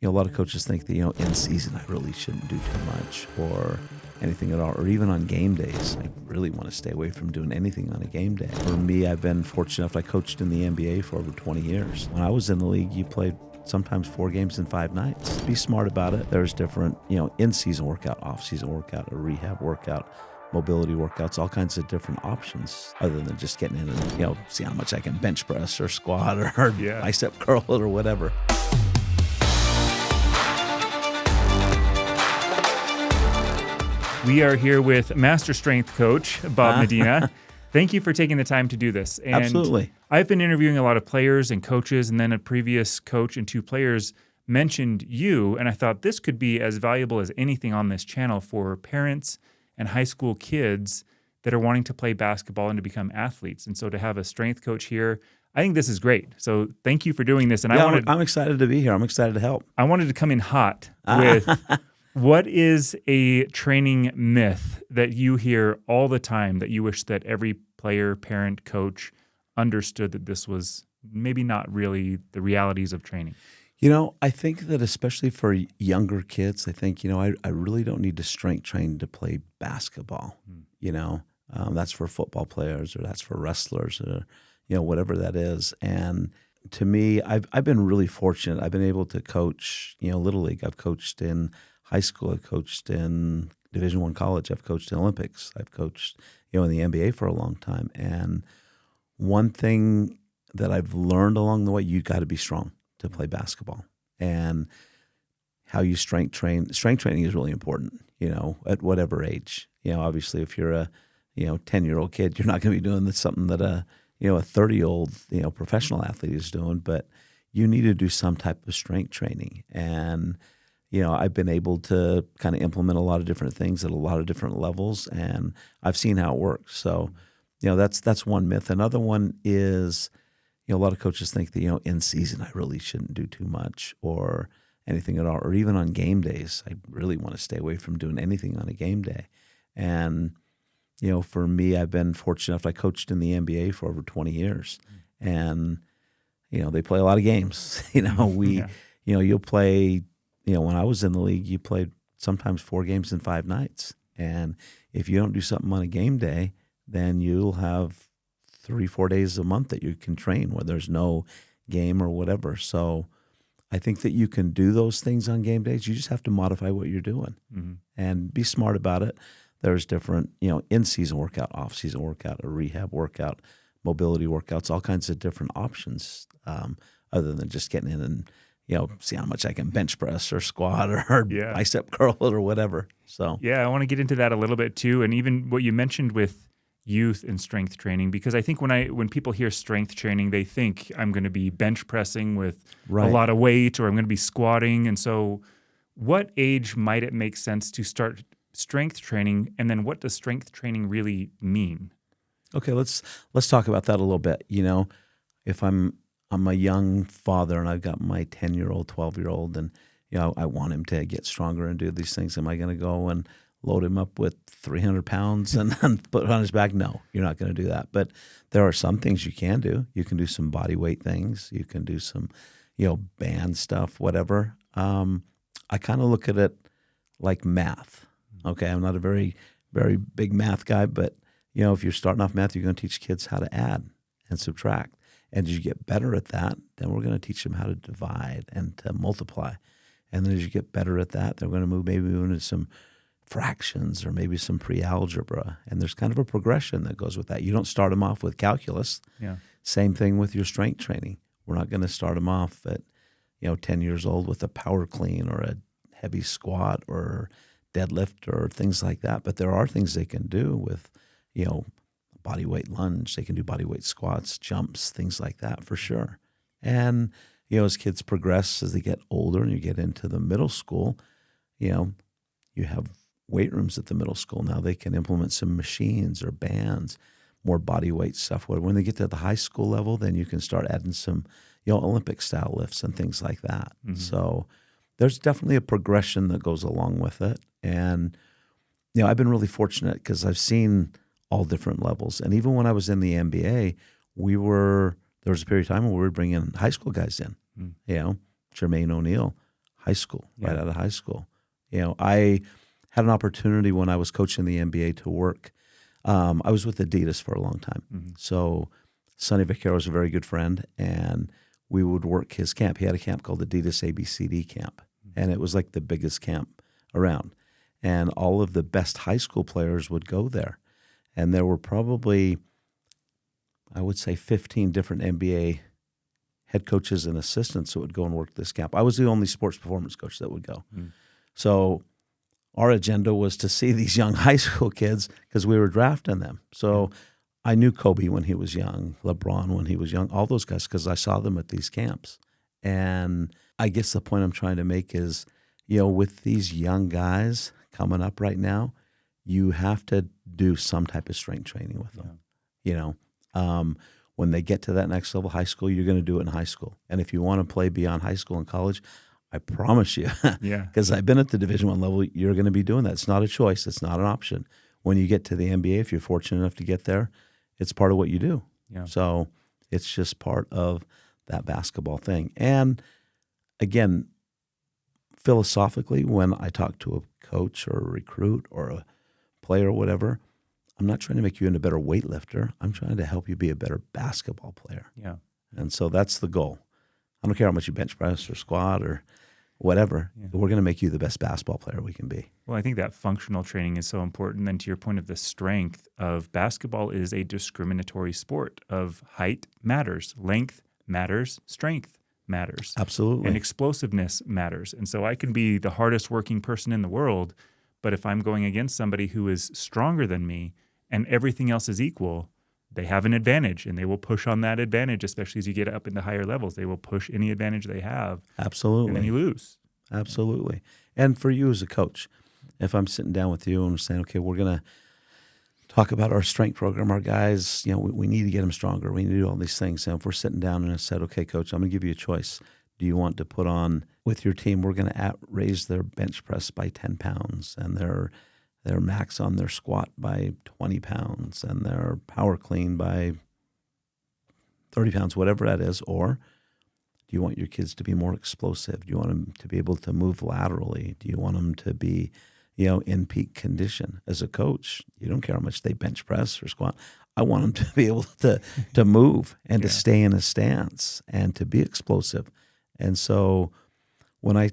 a lot of coaches think that, in season, I really shouldn't do too much or anything at all, or even on game days. I really want to stay away from doing anything on a game day. For me, I've been fortunate enough. I coached in the NBA for over 20 years. When I was in the league, you played sometimes 4 games in 5 nights. Be smart about it. There's different, in-season workout, off-season workout, a rehab workout, mobility workouts, all kinds of different options other than just getting in and, see how much I can bench press or squat or bicep curl or whatever. We are here with Master Strength Coach Bob Medina. Thank you for taking the time to do this. And Absolutely. I've been interviewing a lot of players and coaches, and then a previous coach and 2 players mentioned you, and I thought this could be as valuable as anything on this channel for parents and high school kids that are wanting to play basketball and to become athletes. And so to have a strength coach here, I think this is great. So thank you for doing this. And I'm excited to be here. I'm excited to help. I wanted to come in hot with what is a training myth that you hear all the time that you wish that every player, parent, coach understood that this was maybe not really the realities of training? I think that especially for younger kids, I think, I really don't need to strength train to play basketball. That's for football players or that's for wrestlers or, whatever that is. And to me, I've been really fortunate. I've been able to coach, Little League. I've coached in high school. I've coached in Division I college. I've coached in Olympics. I've coached, in the NBA for a long time. And one thing that I've learned along the way, you got to be strong to play basketball, and how you strength train. Strength training is really important, at whatever age. Obviously if you're a, 10-year-old kid, you're not going to be doing something that a 30-year-old, professional athlete is doing, but you need to do some type of strength training. And, I've been able to kind of implement a lot of different things at a lot of different levels, and I've seen how it works. So, that's one myth. Another one is, a lot of coaches think that, in season, I really shouldn't do too much or anything at all, or even on game days, I really want to stay away from doing anything on a game day. And, for me, I've been fortunate enough. I coached in the NBA for over 20 years, and, they play a lot of games. You'll play, when I was in the league, you played sometimes 4 games in 5 nights. And if you don't do something on a game day, then you'll have 3-4 days a month that you can train where there's no game or whatever. So I think that you can do those things on game days. You just have to modify what you're doing and be smart about it. There's different, in-season workout, off-season workout, a rehab workout, mobility workouts, all kinds of different options other than just getting in and, see how much I can bench press or squat or bicep curl or whatever. So I want to get into that a little bit too. And even what you mentioned with youth and strength training, because I think when people hear strength training, they think I'm going to be bench pressing with a lot of weight, or I'm going to be squatting. And so what age might it make sense to start strength training? And then what does strength training really mean? Okay, let's talk about that a little bit. If I'm a young father and I've got my 10-year-old, 12-year-old, and I want him to get stronger and do these things, am I going to go and load him up with 300 pounds and put it on his back? No, you're not going to do that. But there are some things you can do. You can do some body weight things. You can do some, band stuff, whatever. I kind of look at it like math. Okay, I'm not a very, very big math guy, but, if you're starting off math, you're going to teach kids how to add and subtract. And as you get better at that, then we're going to teach them how to divide and to multiply. And then as you get better at that, they're going to move into some fractions or maybe some pre-algebra. And there's kind of a progression that goes with that. You don't start them off with calculus. Yeah. Same thing with your strength training. We're not going to start them off at 10 years old with a power clean or a heavy squat or deadlift or things like that. But there are things they can do with, body weight lunge. They can do body weight squats, jumps, things like that for sure. And, as kids progress, as they get older and you get into the middle school, you have weight rooms at the middle school. Now they can implement some machines or bands, more body weight stuff. When they get to the high school level, then you can start adding some, Olympic style lifts and things like that. Mm-hmm. So there's definitely a progression that goes along with it. And, I've been really fortunate because I've seen all different levels. And even when I was in the NBA, there was a period of time where we were bringing high school guys in, Jermaine O'Neal, high school, right out of high school. I had an opportunity when I was coaching the NBA to work. I was with Adidas for a long time. Mm-hmm. So Sonny Vaccaro was a very good friend, and we would work his camp. He had a camp called Adidas ABCD camp, and it was like the biggest camp around. And all of the best high school players would go there. And there were probably, I would say, 15 different NBA head coaches and assistants that would go and work this camp. I was the only sports performance coach that would go. Mm. So our agenda was to see these young high school kids because we were drafting them. So I knew Kobe when he was young, LeBron when he was young, all those guys because I saw them at these camps. And I guess the point I'm trying to make is, with these young guys coming up right now, you have to do some type of strength training with them. When they get to that next level, high school, you're going to do it in high school. And if you want to play beyond high school and college, I promise you, because I've been at the Division I level, you're going to be doing that. It's not a choice. It's not an option. When you get to the NBA, if you're fortunate enough to get there, it's part of what you do. Yeah. So it's just part of that basketball thing. And again, philosophically, when I talk to a coach or a recruit or a player or whatever, I'm not trying to make you into a better weightlifter. I'm trying to help you be a better basketball player. Yeah. And so that's the goal. I don't care how much you bench press or squat or whatever. Yeah. We're going to make you the best basketball player we can be. Well, I think that functional training is so important. And to your point of the strength of basketball is a discriminatory sport of height matters, length matters, strength matters. Absolutely. And explosiveness matters. And so I can be the hardest working person in the world, but if I'm going against somebody who is stronger than me and everything else is equal, they have an advantage, and they will push on that advantage, especially as you get up into higher levels. They will push any advantage they have. Absolutely. And then you lose. Absolutely. And for you as a coach, if I'm sitting down with you and saying, okay, we're going to talk about our strength program, our guys, we need to get them stronger. We need to do all these things. And if we're sitting down and I said, okay, coach, I'm going to give you a choice. Do you want to put on, with your team, we're going to raise their bench press by 10 pounds and their max on their squat by 20 pounds and their power clean by 30 pounds, whatever that is, or do you want your kids to be more explosive? Do you want them to be able to move laterally? Do you want them to be, in peak condition? As a coach, you don't care how much they bench press or squat. I want them to be able to move and to stay in a stance and to be explosive. And so when I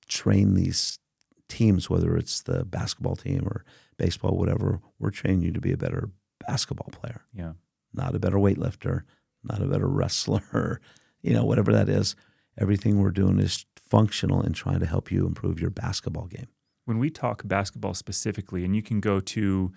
train these teams, whether it's the basketball team or baseball, whatever, we're training you to be a better basketball player. Yeah. Not a better weightlifter, not a better wrestler, whatever that is. Everything we're doing is functional and trying to help you improve your basketball game. When we talk basketball specifically, and you can go to,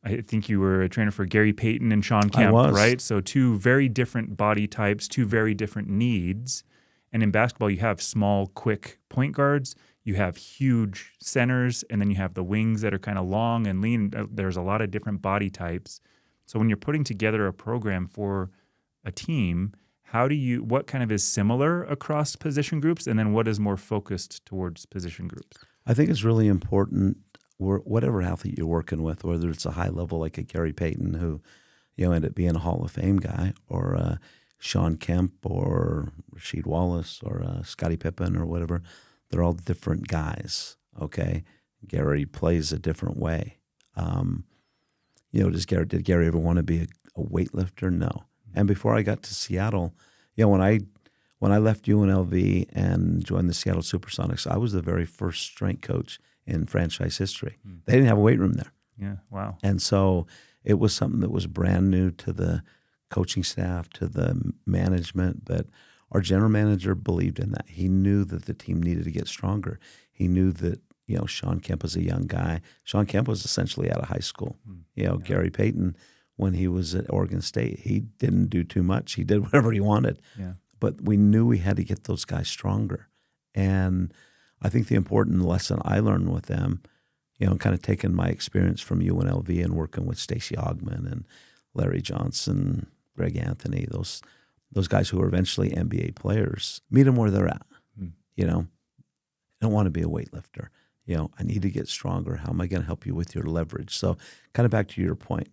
I think you were a trainer for Gary Payton and Sean Kemp, right? So two very different body types, two very different needs. And in basketball, you have small, quick point guards. You have huge centers, and then you have the wings that are kind of long and lean. There's a lot of different body types. So when you're putting together a program for a team, what kind of is similar across position groups, and then what is more focused towards position groups? I think it's really important, whatever athlete you're working with, whether it's a high level like a Gary Payton, who ended up being a Hall of Fame guy, or Sean Kemp, or Rasheed Wallace, or Scottie Pippen, or whatever. They're all different guys, okay? Gary plays a different way. Did Gary ever want to be a weightlifter? No. And before I got to Seattle, when I left UNLV and joined the Seattle Supersonics, I was the very first strength coach in franchise history. They didn't have a weight room there. Yeah, wow. And so it was something that was brand new to the coaching staff, to the management, but our general manager believed in that. He knew that the team needed to get stronger. He knew that, Sean Kemp was a young guy. Sean Kemp was essentially out of high school. Gary Payton, when he was at Oregon State, he didn't do too much. He did whatever he wanted. Yeah. But we knew we had to get those guys stronger. And I think the important lesson I learned with them, kind of taking my experience from UNLV and working with Stacey Augmon and Larry Johnson, Greg Anthony, those guys who are eventually NBA players, meet them where they're at. I don't want to be a weightlifter. I need to get stronger. How am I going to help you with your leverage? So kind of back to your point,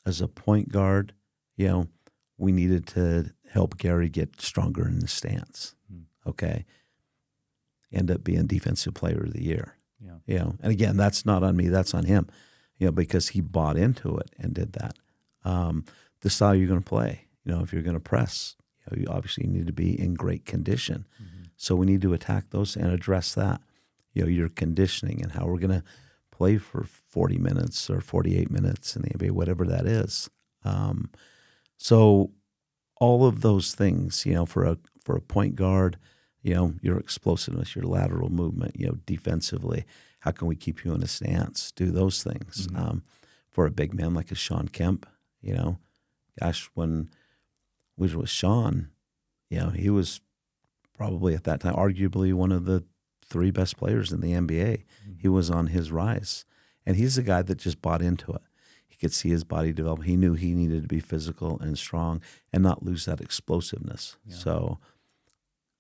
as a point guard, we needed to help Gary get stronger in the stance. Okay. end up being Defensive Player of the Year. Yeah. And again, that's not on me, that's on him, because he bought into it and did that. The style you're going to play, if you're going to press, you obviously need to be in great condition. Mm-hmm. So we need to attack those and address that, your conditioning and how we're going to play for 40 minutes or 48 minutes in the NBA, whatever that is. So all of those things, for a point guard, your explosiveness, your lateral movement, defensively, how can we keep you in a stance? Do those things. Mm-hmm. For a big man like a Sean Kemp, gosh, when we were with Sean, he was probably at that time arguably one of the 3 best players in the NBA. Mm-hmm. He was on his rise. And he's a guy that just bought into it. He could see his body develop. He knew he needed to be physical and strong and not lose that explosiveness. Yeah. So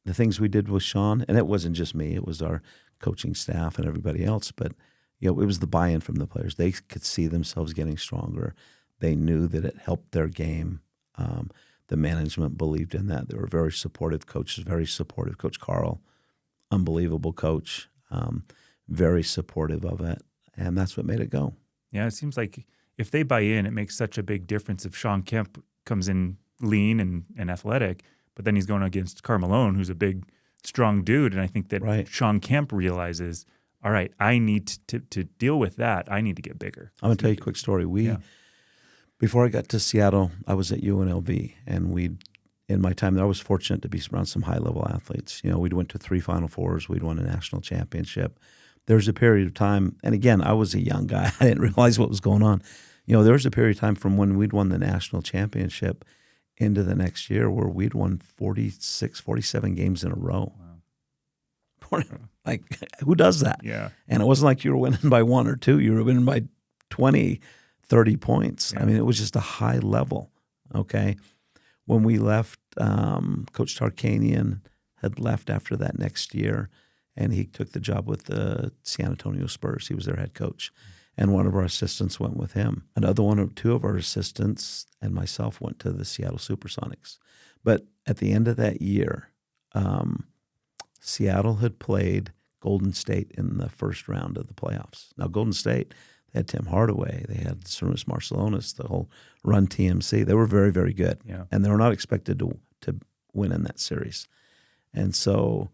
the things we did with Sean, and it wasn't just me, it was our coaching staff and everybody else, but it was the buy-in from the players. They could see themselves getting stronger. They knew that it helped their game. The management believed in that. They were very supportive. Coaches, very supportive. Coach Carl, unbelievable coach, very supportive of it. And that's what made it go. Yeah, it seems like if they buy in, it makes such a big difference. If Sean Kemp comes in lean and athletic, but then he's going against Carmelo, who's a big, strong dude. And I think that Sean Kemp realizes, all right, I need to deal with that. I need to get bigger. I'm going to tell you a quick story. Before I got to Seattle, I was at UNLV, and in my time there, I was fortunate to be around some high-level athletes. We'd went to 3 Final Fours. We'd won a national championship. There was a period of time, and again, I was a young guy. I didn't realize what was going on. There was a period of time from when we'd won the national championship into the next year where we'd won 46, 47 games in a row. Wow. Like, who does that? Yeah. And it wasn't like you were winning by 1 or 2. You were winning by 20, 30 points. Yeah. I mean, it was just a high level, okay? When we left, Coach Tarkanian had left after that next year, and he took the job with the San Antonio Spurs. He was their head coach. And one of our assistants went with him. Another one or 2 of our assistants and myself went to the Seattle Supersonics. But at the end of that year, Seattle had played Golden State in the first round of the playoffs. Now, Golden State, they had Tim Hardaway. They had Sarunas Marciulionis, the whole Run TMC. They were very, very good. Yeah. And they were not expected to win in that series. And so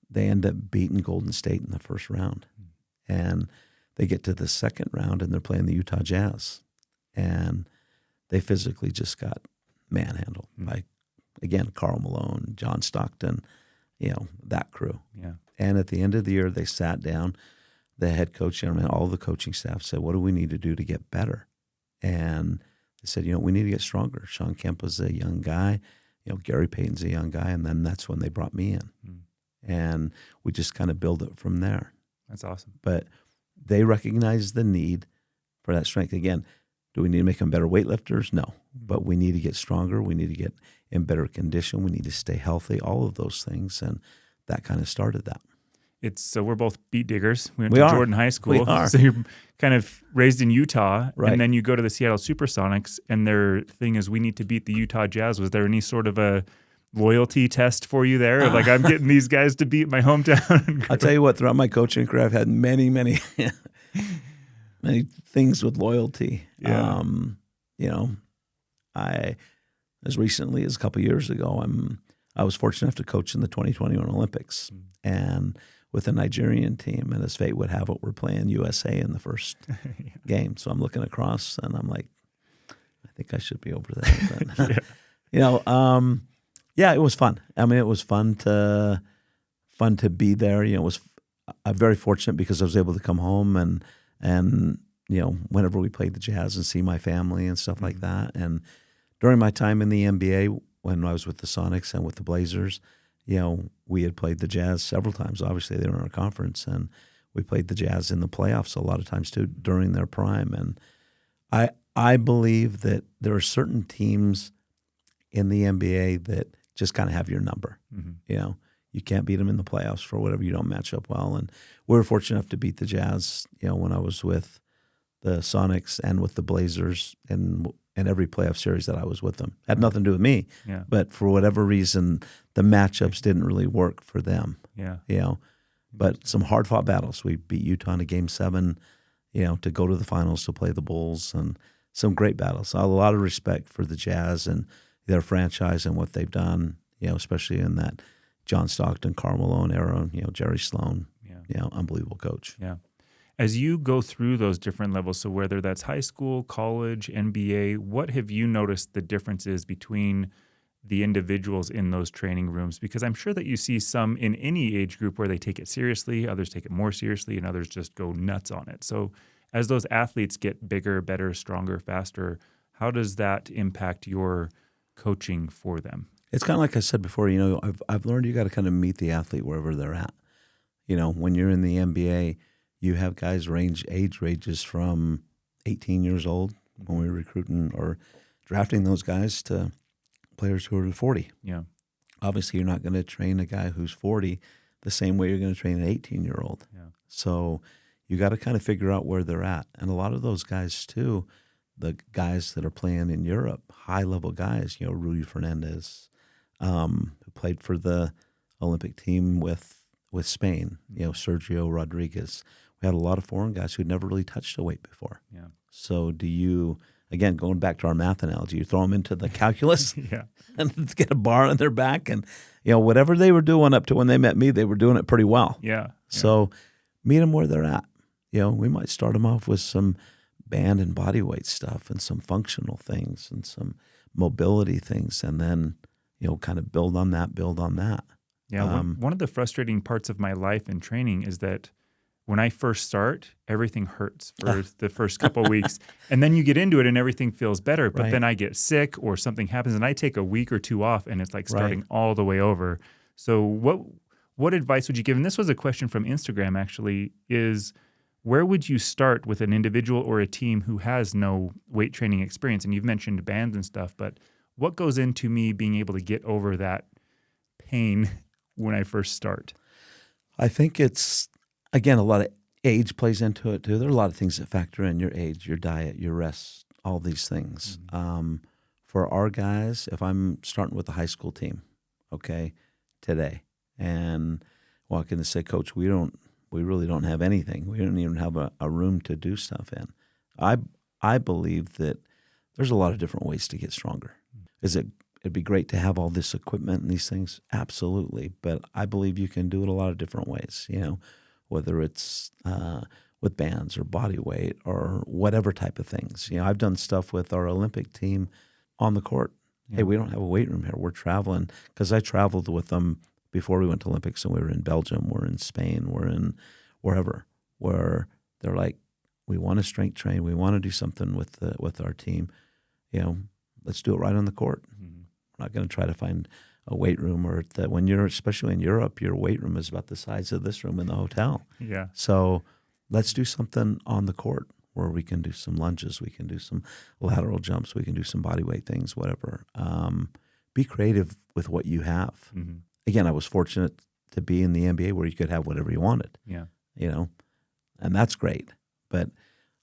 they end up beating Golden State in the first round. And they get to the second round, and they're playing the Utah Jazz. And they physically just got manhandled by, again, Karl Malone, John Stockton, that crew. Yeah. And at the end of the year, they sat down. The head coach and all the coaching staff said, what do we need to do to get better? And they said, we need to get stronger. Sean Kemp was a young guy. Gary Payton's a young guy. And then that's when they brought me in. And we just kind of build it from there. That's awesome. But they recognize the need for that strength. Again, do we need to make them better weightlifters? No. But we need to get stronger. We need to get in better condition. We need to stay healthy, all of those things. And that kind of started that. So we're both beat diggers. We went to Jordan High School. We are. So you're kind of raised in Utah, right. And then you go to the Seattle Supersonics, and their thing is we need to beat the Utah Jazz. Was there any sort of a loyalty test for you there? Like, I'm getting these guys to beat my hometown. I'll tell you what, throughout my coaching career, I've had many, many, many things with loyalty. Yeah. As recently as a couple of years ago, I was fortunate enough to coach in the 2021 Olympics. And with a Nigerian team, and as fate would have it, we're playing USA in the first game. So I'm looking across, and I'm like, I think I should be over there. But, it was fun. I mean, it was fun to be there. I'm very fortunate because I was able to come home and whenever we played the Jazz and see my family and stuff like that. And during my time in the NBA, when I was with the Sonics and with the Blazers, we had played the Jazz several times. Obviously, they were in our conference, and we played the Jazz in the playoffs a lot of times too during their prime. And I believe that there are certain teams in the NBA that just kind of have your number. Mm-hmm. You can't beat them in the playoffs for whatever, you don't match up well. And we were fortunate enough to beat the Jazz, when I was with the Sonics and with the Blazers. And in every playoff series that I was with them. Had nothing to do with me, Yeah. but for whatever reason, the matchups didn't really work for them. Yeah. You know, but some hard fought battles. We beat Utah in a Game 7, you know, to go to the finals to play the Bulls, and some great battles. A lot of respect for the Jazz and their franchise and what they've done. You know, especially in that John Stockton, Karl Malone era. You know, Jerry Sloan. Yeah. You know, unbelievable coach. Yeah. As you go through those different levels, so whether that's high school, college, NBA, what have you noticed the differences between the individuals in those training rooms? Because I'm sure that you see some in any age group where they take it seriously, others take it more seriously, and others just go nuts on it. So as those athletes get bigger, better, stronger, faster, how does that impact your coaching for them? It's kind of like I said before, you know, I've learned you got to kind of meet the athlete wherever they're at. You know, when you're in the NBA, you have guys age ranges from 18 years old when we were recruiting or drafting those guys to players who are 40. Yeah. Obviously, you're not going to train a guy who's 40 the same way you're going to train an 18-year-old. Yeah. So you got to kind of figure out where they're at. And a lot of those guys, too, the guys that are playing in Europe, high-level guys, you know, Rudy Fernandez, who played for the Olympic team with Spain, you know, Sergio Rodriguez. We had a lot of foreign guys who'd never really touched a weight before. Yeah. So do you, again, going back to our math analogy, you throw them into the calculus Yeah. and get a bar on their back, and, you know, whatever they were doing up to when they met me, they were doing it pretty well. Yeah. So meet them where they're at. You know, we might start them off with some band and body weight stuff and some functional things and some mobility things, and then, you know, kind of build on that. Yeah. One of the frustrating parts of my life in training is that when I first start, everything hurts for the first couple of weeks. And then you get into it and everything feels better. But then I get sick or something happens and I take a week or two off and it's like starting all the way over. So what advice would you give? And this was a question from Instagram, actually, is where would you start with an individual or a team who has no weight training experience? And you've mentioned bands and stuff, but what goes into me being able to get over that pain when I first start? I think it's, again, a lot of age plays into it too. There are a lot of things that factor in: your age, your diet, your rest, all these things. Mm-hmm. For our guys, if I'm starting with the high school team, okay, today, and walk in and say, Coach, we really don't have anything. We don't even have a room to do stuff in. I believe that there's a lot of different ways to get stronger. It'd be great to have all this equipment and these things, absolutely. But I believe you can do it a lot of different ways, you know, whether it's with bands or body weight or whatever type of things. You know, I've done stuff with our Olympic team on the court. Yeah. Hey, we don't have a weight room here. We're traveling, because I traveled with them before we went to Olympics, and we were in Belgium, we're in Spain, we're in wherever, where they're like, we want to strength train, we want to do something with our team. You know, let's do it right on the court. Mm-hmm. We're not going to try to find a weight room, or that when you're, especially in Europe, your weight room is about the size of this room in the hotel. Yeah. So let's do something on the court where we can do some lunges, we can do some lateral jumps, we can do some body weight things, whatever. Be creative with what you have. Mm-hmm. Again, I was fortunate to be in the NBA where you could have whatever you wanted. Yeah. You know, and that's great. But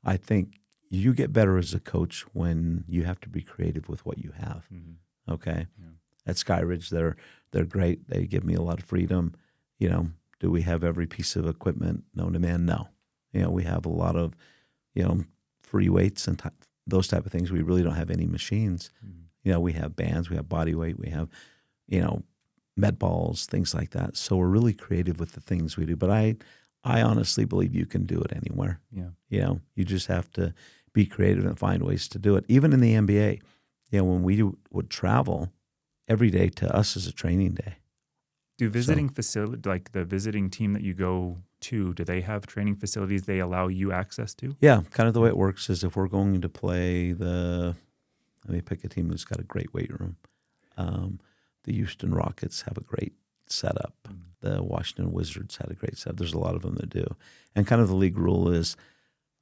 I think you get better as a coach when you have to be creative with what you have. Mm-hmm. Okay. Yeah. At Skyridge, they're great. They give me a lot of freedom. You know, do we have every piece of equipment known to man? No. You know, we have a lot of, you know, free weights and those type of things. We really don't have any machines. Mm-hmm. You know, we have bands, we have body weight, we have, you know, med balls, things like that. So we're really creative with the things we do. But I honestly believe you can do it anywhere. Yeah. You know, you just have to be creative and find ways to do it. Even in the NBA, you know, when we would travel, every day to us is a training day. Do visiting facility, like the visiting team that you go to, do they have training facilities they allow you access to? Yeah, kind of the way it works is if we're going to play let me pick a team who's got a great weight room. The Houston Rockets have a great setup. Mm-hmm. The Washington Wizards had a great setup. There's a lot of them that do. And kind of the league rule is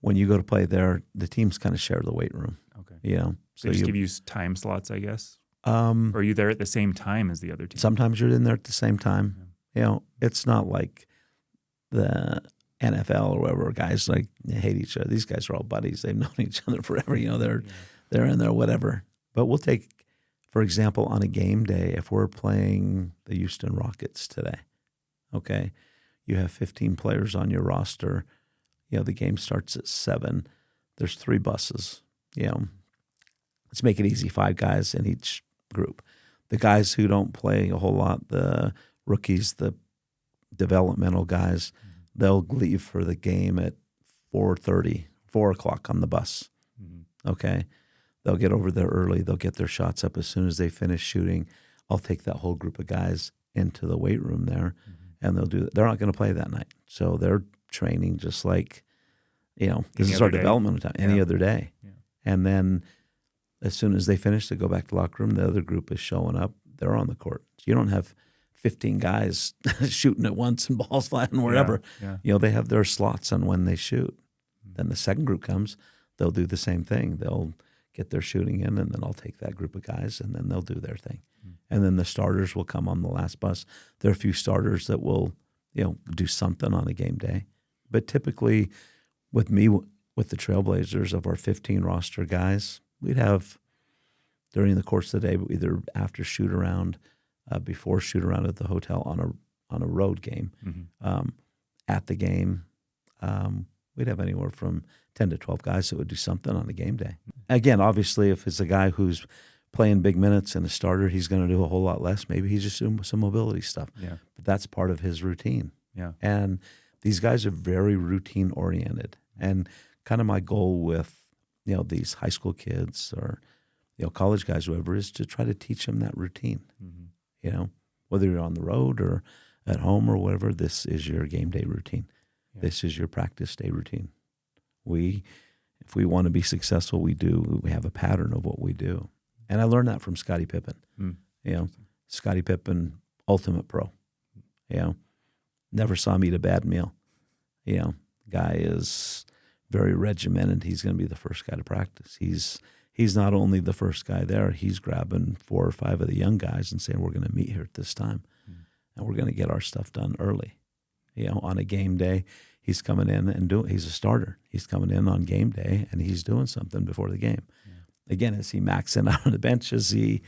when you go to play there, the teams kind of share the weight room. Okay. You know, so they just give you time slots, I guess? Or are you there at the same time as the other team? Sometimes you're in there at the same time. Yeah. You know, it's not like the NFL or wherever guys like hate each other. These guys are all buddies. They've known each other forever. You know, they're in there, whatever. But we'll take, for example, on a game day, if we're playing the Houston Rockets today, okay, you have 15 players on your roster. The game starts at 7. There's 3 buses. Let's make it easy. 5 guys in each group. The guys who don't play a whole lot, the rookies, the developmental guys, they'll leave for the game at 4:30, 4 o'clock on the bus. Okay? They'll get over there early. They'll get their shots up as soon as they finish shooting. I'll take that whole group of guys into the weight room there, and they're not going to play that night. So they're training just like, this is our development time, any other day. Yeah. And then as soon as they finish, they go back to the locker room. The other group is showing up. They're on the court. So you don't have 15 guys shooting at once and balls flying wherever. Yeah. They have their slots on when they shoot. Then the second group comes. They'll do the same thing. They'll get their shooting in, and then I'll take that group of guys, and then they'll do their thing. And then the starters will come on the last bus. There are a few starters that will, do something on a game day. But typically with me, with the Trailblazers, of our 15 roster guys, we'd have during the course of the day, either after shoot around, before shoot around at the hotel on a road game, at the game, we'd have anywhere from 10 to 12 guys that would do something on a game day. Again, obviously, if it's a guy who's playing big minutes and a starter, he's going to do a whole lot less. Maybe he's just doing some mobility stuff. Yeah. But that's part of his routine. Yeah. And these guys are very routine oriented. And kind of my goal with, these high school kids or, college guys, whoever, is to try to teach them that routine. Whether you're on the road or at home or whatever, this is your game day routine. Yeah. This is your practice day routine. If we want to be successful, we have a pattern of what we do. And I learned that from Scottie Pippen. Scottie Pippen, ultimate pro. Never saw him eat a bad meal. Guy is very regimented. He's going to be the first guy to practice. He's not only the first guy there, he's grabbing 4 or 5 of the young guys and saying, we're going to meet here at this time, and we're going to get our stuff done early. On a game day, he's coming in and he's a starter. He's coming in on game day, and he's doing something before the game. Yeah. Again, is he maxing out on the bench? Is he,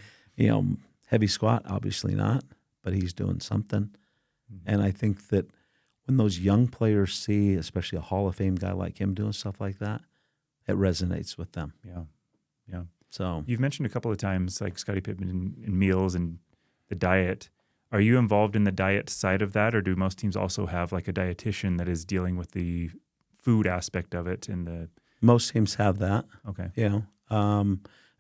heavy squat? Obviously not, but he's doing something. And I think that when those young players see, especially a Hall of Fame guy like him doing stuff like that, it resonates with them. Yeah. Yeah. So you've mentioned a couple of times, like Scottie Pippen and meals and the diet. Are you involved in the diet side of that, or do most teams also have like a dietitian that is dealing with the food aspect of it? Most teams have that. Okay.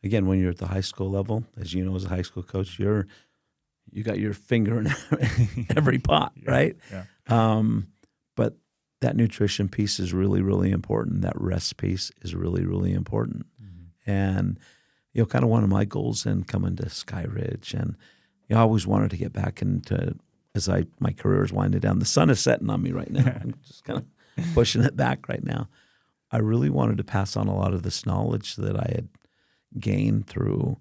Again, when you're at the high school level, as you know, as a high school coach, you got your finger in every pot, right? Yeah. But that nutrition piece is really, really important. That rest piece is really, really important. And, kind of one of my goals in coming to Sky Ridge, and I always wanted to get back into, my career is winding down. The sun is setting on me right now. I'm just kind of pushing it back right now. I really wanted to pass on a lot of this knowledge that I had gained through,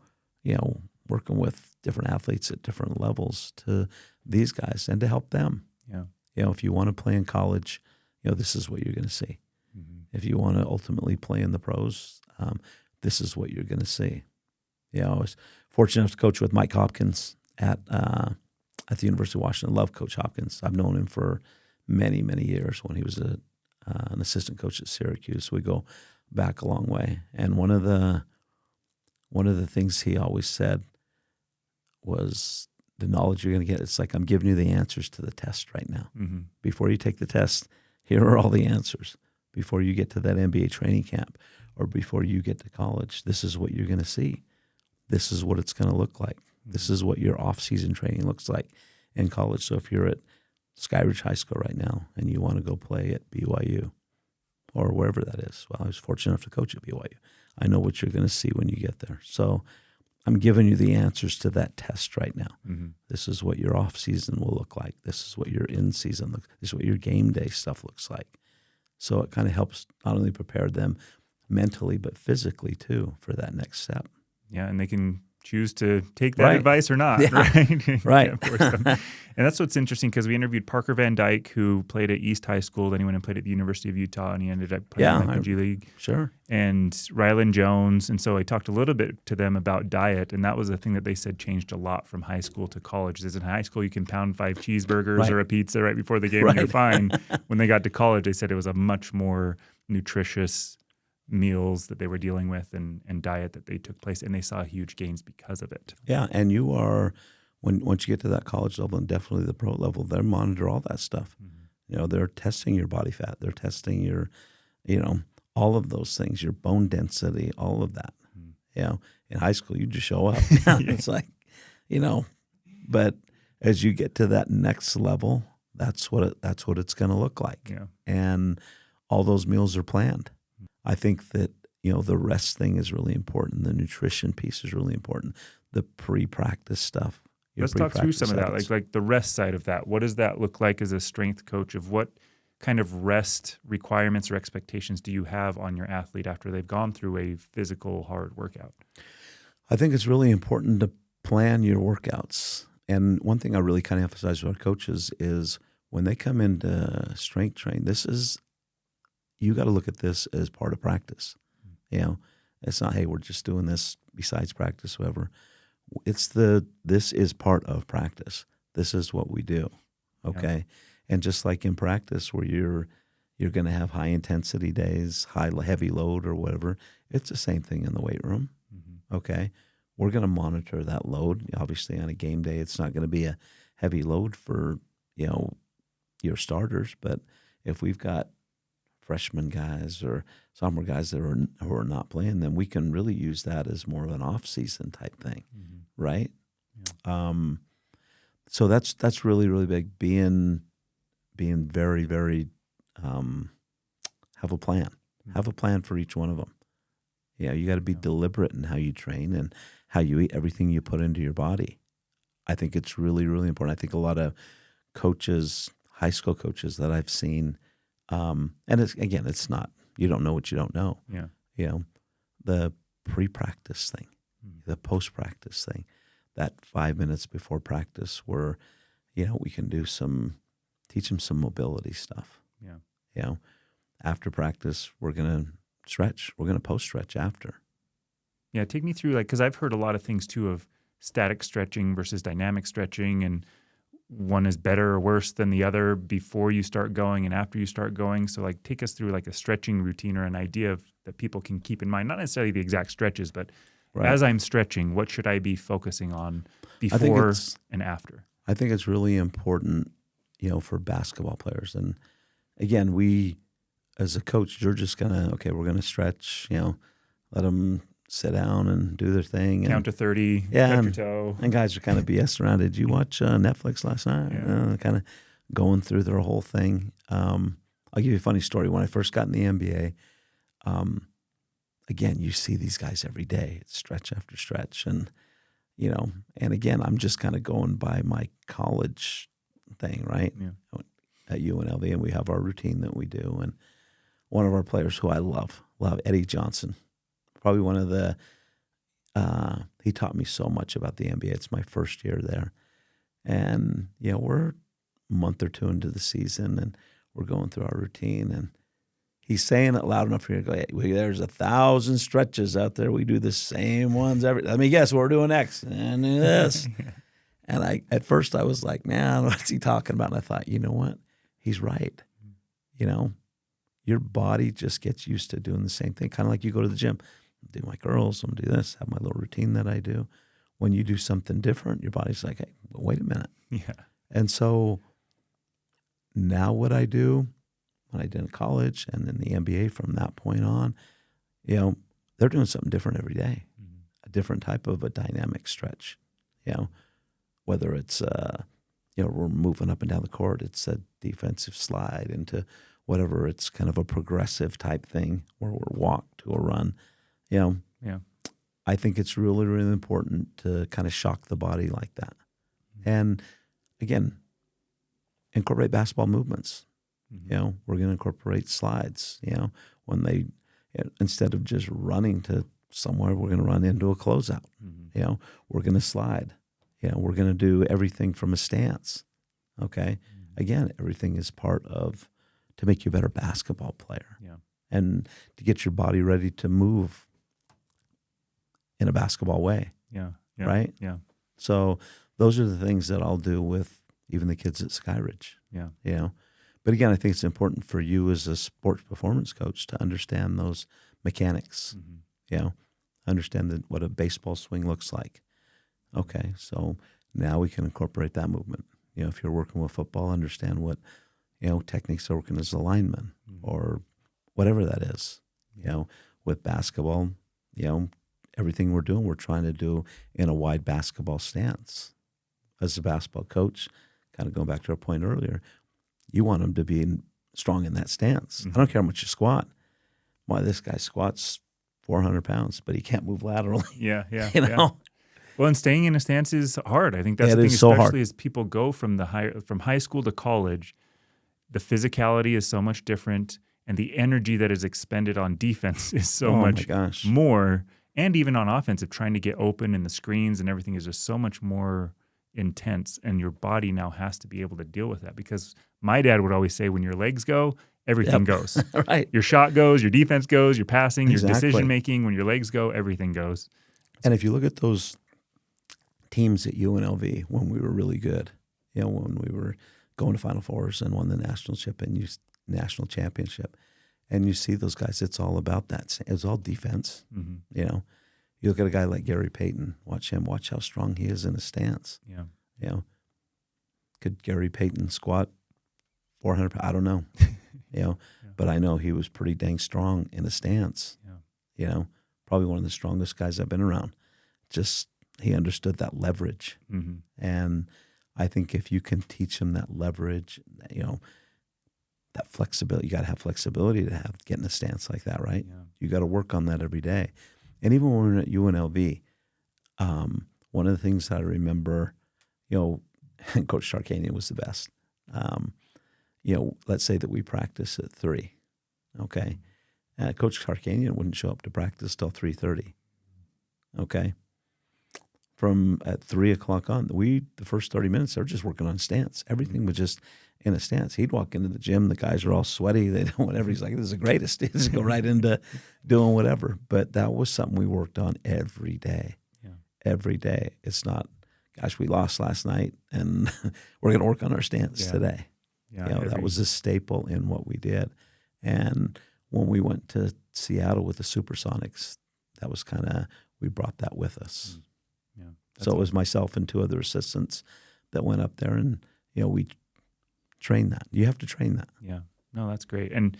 working with different athletes at different levels to these guys and to help them. Yeah. If you want to play in college, this is what you're going to see. If you want to ultimately play in the pros, this is what you're going to see. I was fortunate enough to coach with Mike Hopkins at the University of Washington. I love Coach Hopkins. I've known him for many, many years when he was an assistant coach at Syracuse. We go back a long way. And one of the things he always said was, the knowledge you're going to get, it's like, I'm giving you the answers to the test right now. Before you take the test, here are all the answers. Before you get to that NBA training camp or before you get to college, this is what you're going to see. This is what it's going to look like. This is what your off-season training looks like in college. So if you're at Sky Ridge High School right now and you want to go play at BYU or wherever that is, well, I was fortunate enough to coach at BYU. I know what you're going to see when you get there. So I'm giving you the answers to that test right now. This is what your off-season will look like. This is what your in-season looks like. This is what your game day stuff looks like. So it kind of helps not only prepare them mentally but physically too for that next step. Yeah, and they can choose to take that Right. advice or not, Yeah. right? You Right. can't force them. And that's what's interesting because we interviewed Parker Van Dyke, who played at East High School, then he went and played at the University of Utah, and he ended up playing Yeah, in the G League. Sure. And Rylan Jones. And so I talked a little bit to them about diet, and that was a thing that they said changed a lot from high school to college. Is in high school you can pound 5 cheeseburgers Right. or a pizza right before the game and you're fine. When they got to college, they said it was a much more nutritious meals that they were dealing with and diet that they took place, and they saw huge gains because of it. Yeah, and you are once you get to that college level and definitely the pro level, they monitor all that stuff. They're testing your body fat, they're testing your, all of those things, your bone density, all of that. In high school, you just show up. It's like, but as you get to that next level, that's what it's going to look like. Yeah. And all those meals are planned. I think that, the rest thing is really important. The nutrition piece is really important. The pre-practice stuff. Let's talk through some of that, like the rest side of that. What does that look like as a strength coach? Of what kind of rest requirements or expectations do you have on your athlete after they've gone through a physical hard workout? I think it's really important to plan your workouts. And one thing I really kind of emphasize with our coaches is when they come into strength train, you got to look at this as part of practice. It's not, hey, we're just doing this besides practice, whatever. This is part of practice. This is what we do. Okay. Yeah. And just like in practice where you're going to have high intensity days, heavy load or whatever, it's the same thing in the weight room. Okay. We're going to monitor that load. Obviously on a game day, it's not going to be a heavy load for, your starters. But if we've got freshman guys or sophomore guys who are not playing, then we can really use that as more of an off-season type thing, right? Yeah. So that's really, really big. Being very, very have a plan. Have a plan for each one of them. You got to be deliberate in how you train and how you eat, everything you put into your body. I think it's really, really important. I think a lot of coaches, high school coaches that I've seen, and it's not, you don't know what you don't know. Yeah. The pre-practice thing, the post-practice thing, that 5 minutes before practice where, we can teach them some mobility stuff. Yeah. After practice, we're going to stretch. We're going to post-stretch after. Yeah, take me through, because I've heard a lot of things too of static stretching versus dynamic stretching, and one is better or worse than the other before you start going and after you start going. So take us through a stretching routine or an idea that people can keep in mind, not necessarily the exact stretches, but as I'm stretching, what should I be focusing on before and after? I think it's really important, for basketball players. And again, we, as a coach, you're just we're going to stretch, let them sit down and do their thing. Count to 30, touch your toe. And guys are kind of BS around. Did you watch Netflix last night? Yeah. Kind of going through their whole thing. I'll give you a funny story. When I first got in the NBA, again, you see these guys every day, stretch after stretch. And, and again, I'm just kind of going by my college thing, right? Yeah. At UNLV, and we have our routine that we do. And one of our players who I love, Eddie Johnson, probably one of the, he taught me so much about the NBA. It's my first year there. And, we're a month or two into the season and we're going through our routine and he's saying it loud enough for you to go, hey, there's 1,000 stretches out there. We do the same ones let me guess what we're doing next. And do this. And at first I was like, man, what's he talking about? And I thought, you know what? He's right. Your body just gets used to doing the same thing. Kind of like you go to the gym. Do my girls, I'm going to do this, have my little routine that I do. When you do something different, your body's like, hey, wait a minute. Yeah. And so now what I do, when I did in college and then the NBA from that point on, they're doing something different every day, a different type of a dynamic stretch. Whether it's, we're moving up and down the court, it's a defensive slide into whatever, it's kind of a progressive type thing where we're walk to a run. Yeah. I think it's really, really important to kind of shock the body like that. And again, incorporate basketball movements. We're going to incorporate slides, when instead of just running to somewhere, we're going to run into a closeout. You know, we're going to slide. You know, we're going to do everything from a stance. Okay. Again, everything is part of to make you a better basketball player. Yeah. And to get your body ready to move in a basketball way. Yeah. Yeah. Right? Yeah. So those are the things that I'll do with even the kids at Skyridge. Yeah. You know. But again, I think it's important for you as a sports performance coach to understand those mechanics. You know, understand what a baseball swing looks like. Okay, so now we can incorporate that movement. You know, if you're working with football, understand what, you know, techniques are working as a lineman or whatever that is. You know, with basketball, you know, everything we're doing, we're trying to do in a wide basketball stance. As a basketball coach, kind of going back to our point earlier, you want them to be strong in that stance. I don't care how much you squat. Why, this guy squats 400 pounds, but he can't move laterally. Yeah. Yeah. You know? Yeah. Well, and staying in a stance is hard. I think that's the thing, especially as people go from high school to college, the physicality is so much different, and the energy that is expended on defense is so much more, and even on offense of trying to get open and the screens and everything is just so much more intense, and your body now has to be able to deal with that. Because my dad would always say, when your legs go, everything goes. Right. Your shot goes, your defense goes, your passing, your decision making. When your legs go, everything goes. And if you look at those teams at UNLV when we were really good, you know, when we were going to Final Fours and won the national championship, and you see those guys, it's all about that. It's all defense. You know, you look at a guy like Gary Payton. Watch him. Watch how strong he is in a stance. Yeah. You know, could Gary Payton squat 400 pounds? I don't know. You know, but I know he was pretty dang strong in a stance. Yeah. You know, probably one of the strongest guys I've been around. Just he understood that leverage. And I think if you can teach him that leverage, you know, that flexibility, you got to have flexibility to get in a stance like that, right? Yeah. You got to work on that every day. And even when we were at UNLV, one of the things I remember, you know, Coach Tarkanian was the best. You know, let's say that we practice at 3, okay? Coach Tarkanian wouldn't show up to practice till 3:30, okay? From at 3 o'clock on, the first 30 minutes, they were just working on stance. Everything was just in a stance. He'd walk into the gym, the guys are all sweaty, they do whatever. He's like, this is the greatest. He just go right into doing whatever. But that was something we worked on every day. Yeah. Every day. It's not, gosh, we lost last night and we're going to work on our stance today. Yeah, you know, that was a staple in what we did. And when we went to Seattle with the Supersonics, that was kind of, we brought that with us. Yeah. So it was myself and 2 other assistants that went up there, and you know, we trained that. You have to train that. Yeah. No, that's great. And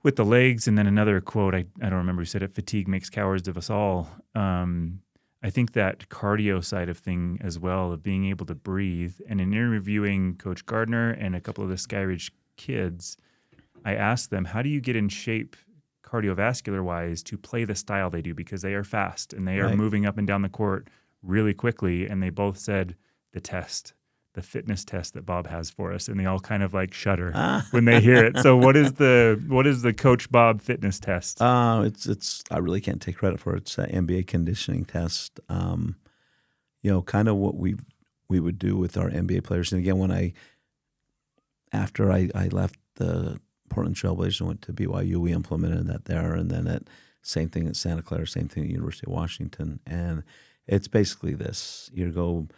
with the legs, and then another quote, I don't remember who said it, fatigue makes cowards of us all. I think that cardio side of thing as well, of being able to breathe. And in interviewing Coach Gardner and a couple of the Skyridge kids, I asked them, how do you get in shape cardiovascular-wise to play the style they do? Because they are fast and they are moving up and down the court really quickly. And they both said the fitness test that Bob has for us. And they all kind of like shudder when they hear it. So what is the Coach Bob fitness test? It's I really can't take credit for it. It's an NBA conditioning test. You know, kind of what we would do with our NBA players. And again, after I left the Portland Trailblazers and went to BYU, we implemented that there. And then same thing at Santa Clara, same thing at University of Washington. And it's basically this. You go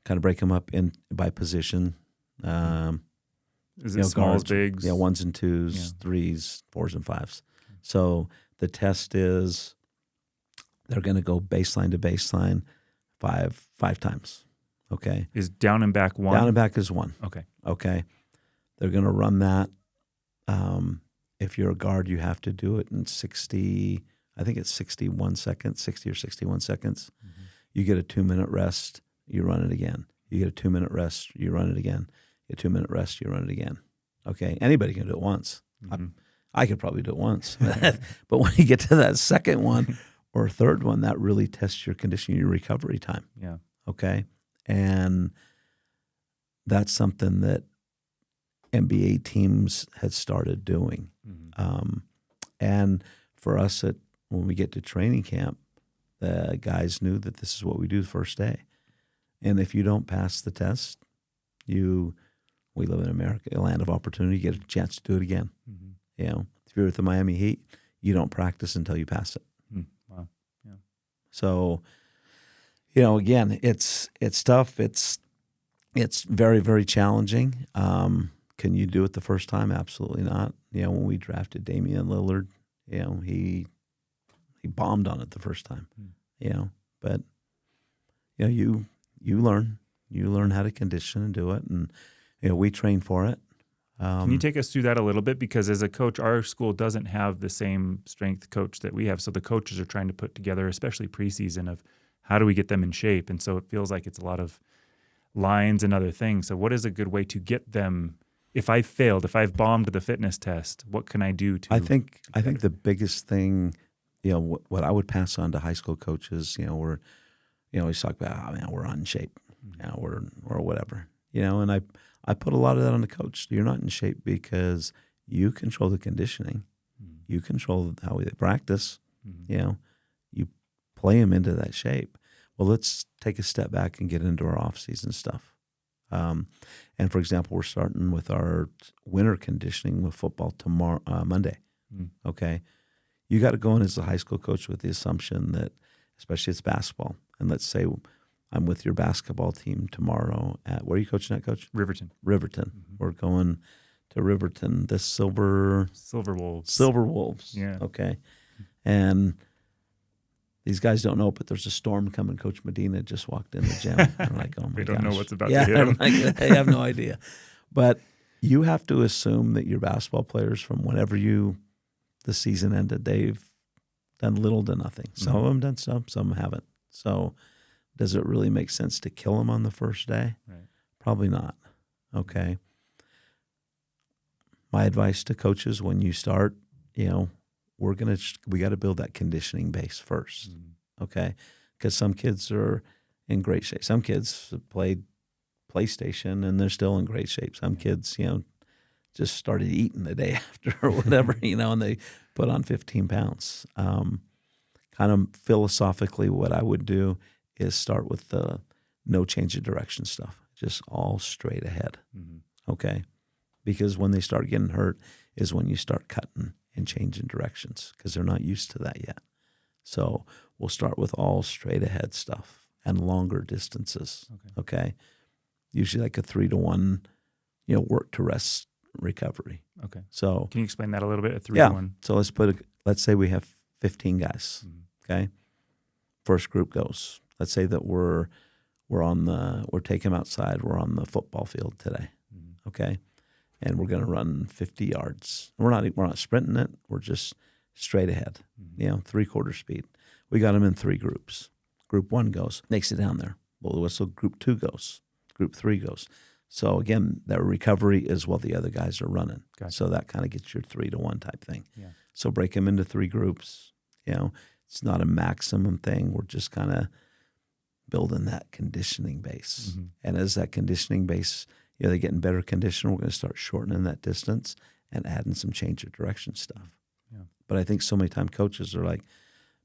kind of break them up by position. Is it smalls, bigs? Yeah, 1s and 2s, 3s, 4s and 5s. So the test is they're going to go baseline to baseline five times. Okay. Is down and back 1? Down and back is 1. Okay. Okay. They're going to run that. If you're a guard, you have to do it in 60, I think it's 61 seconds, 60 or 61 seconds. Mm-hmm. You get a 2-minute rest, you run it again. You get a 2-minute rest, you run it again. You get a 2-minute rest, you run it again. Okay? Anybody can do it once. Mm-hmm. I could probably do it once. But when you get to that second one or third one, that really tests your conditioning, your recovery time. Yeah. Okay? And that's something that NBA teams had started doing. Mm-hmm. And for us, when we get to training camp, the guys knew that this is what we do the first day. And if you don't pass the test, we live in America, a land of opportunity, you get a chance to do it again. Mm-hmm. You know, if you're with the Miami Heat, you don't practice until you pass it. Wow. Yeah. So, you know, again, it's tough. It's very, very challenging. Can you do it the first time? Absolutely not. You know, when we drafted Damian Lillard, you know, he bombed on it the first time. You know, but you know, you learn how to condition and do it, and you know, we train for it. Can you take us through that a little bit? Because as a coach, our school doesn't have the same strength coach that we have. So the coaches are trying to put together, especially preseason, of how do we get them in shape? And so it feels like it's a lot of lines and other things. So what is a good way to get them? If I've bombed the fitness test, what can I do to? I think the biggest thing, you know, what I would pass on to high school coaches, you know, we always talk about, oh, man, we're in shape, you know, or whatever, you know, and I put a lot of that on the coach. You're not in shape because you control the conditioning. You control how they practice. You know, you play them into that shape. Well, let's take a step back and get into our off-season stuff. And for example, we're starting with our winter conditioning with football tomorrow, Monday. Okay, you got to go in as a high school coach with the assumption that, especially it's basketball, and let's say I'm with your basketball team tomorrow at, where are you coaching at, Coach? Riverton. We're going to Riverton, the Silver Wolves. Yeah. Okay. And these guys don't know, but there's a storm coming. Coach Medina just walked in the gym. I'm like, oh my gosh. They don't know what's about to hit them. Like, they have no idea. But you have to assume that your basketball players, from whenever the season ended, they've done little to nothing. Some of them done some haven't. So does it really make sense to kill them on the first day? Right. Probably not. Okay. My advice to coaches when you start, you know, we got to build that conditioning base first. Okay. Because some kids are in great shape. Some kids have played PlayStation and they're still in great shape. Some kids, you know, just started eating the day after or whatever, you know, and they put on 15 pounds. Kind of philosophically, what I would do is start with the no change of direction stuff, just all straight ahead, okay? Because when they start getting hurt is when you start cutting and changing directions because they're not used to that yet. So we'll start with all straight ahead stuff and longer distances, okay? Usually like a 3-to-1, you know, work to rest recovery. Okay. So can you explain that a little bit? A 3-to-1. So let's say we have 15 guys, okay? First group goes. Let's say that we're taking them outside. We're on the football field today, okay, and we're going to run 50 yards. We're not sprinting it. We're just straight ahead, you know, 3/4 speed. We got them in 3 groups. Group 1 goes, makes it down there. Blow the whistle. Group 2 goes. Group 3 goes. So again, that recovery is while the other guys are running. Gotcha. So that kind of gets your 3-to-1 type thing. Yeah. So break them into 3 groups. You know, it's not a maximum thing. We're just kind of building that conditioning base. And as that conditioning base, you know, they're getting better condition, we're going to start shortening that distance and adding some change of direction stuff. Yeah. But I think so many times coaches are like,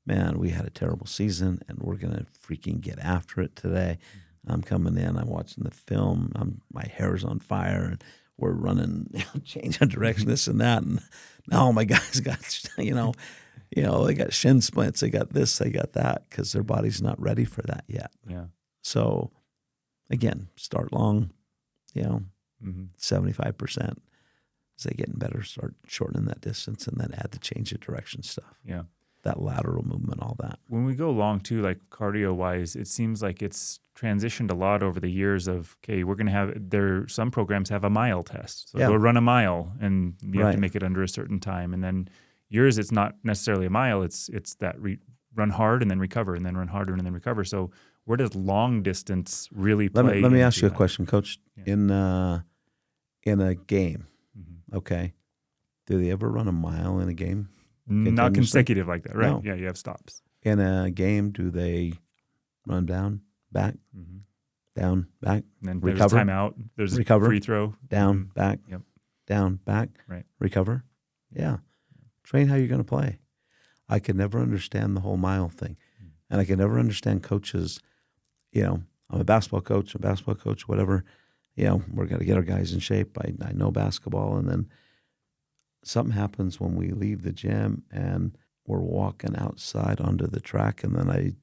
man, we had a terrible season and we're going to freaking get after it today. I'm coming in, I'm watching the film, my hair's on fire, and we're running, change of direction, this and that. And now my guys got, you know, they got shin splints, they got this, they got that, because their body's not ready for that yet. Yeah. So, again, start long, 75%. As they getting better, start shortening that distance, and then add the change of direction stuff. Yeah. That lateral movement, all that. When we go long too, like cardio-wise, it seems like it's transitioned a lot over the years of, okay, we're going to have, some programs have a mile test. So go run a mile, and you have to make it under a certain time. And then yours, it's not necessarily a mile. It's that run hard and then recover, and then run harder and then recover. So where does long distance really play? Let me ask you a question, Coach. Yeah. In a game, okay, do they ever run a mile in a game? Not consecutive like that, right? No. Yeah, you have stops. In a game, do they run down, back, down, back, and then recover, there's timeout, there's recover, free throw, down, back, down, back, right, recover? Yeah. Train how you're going to play. I could never understand the whole mile thing. And I can never understand coaches, I'm a basketball coach, whatever. We're going to get our guys in shape. I know basketball. And then something happens when we leave the gym and we're walking outside onto the track. And then I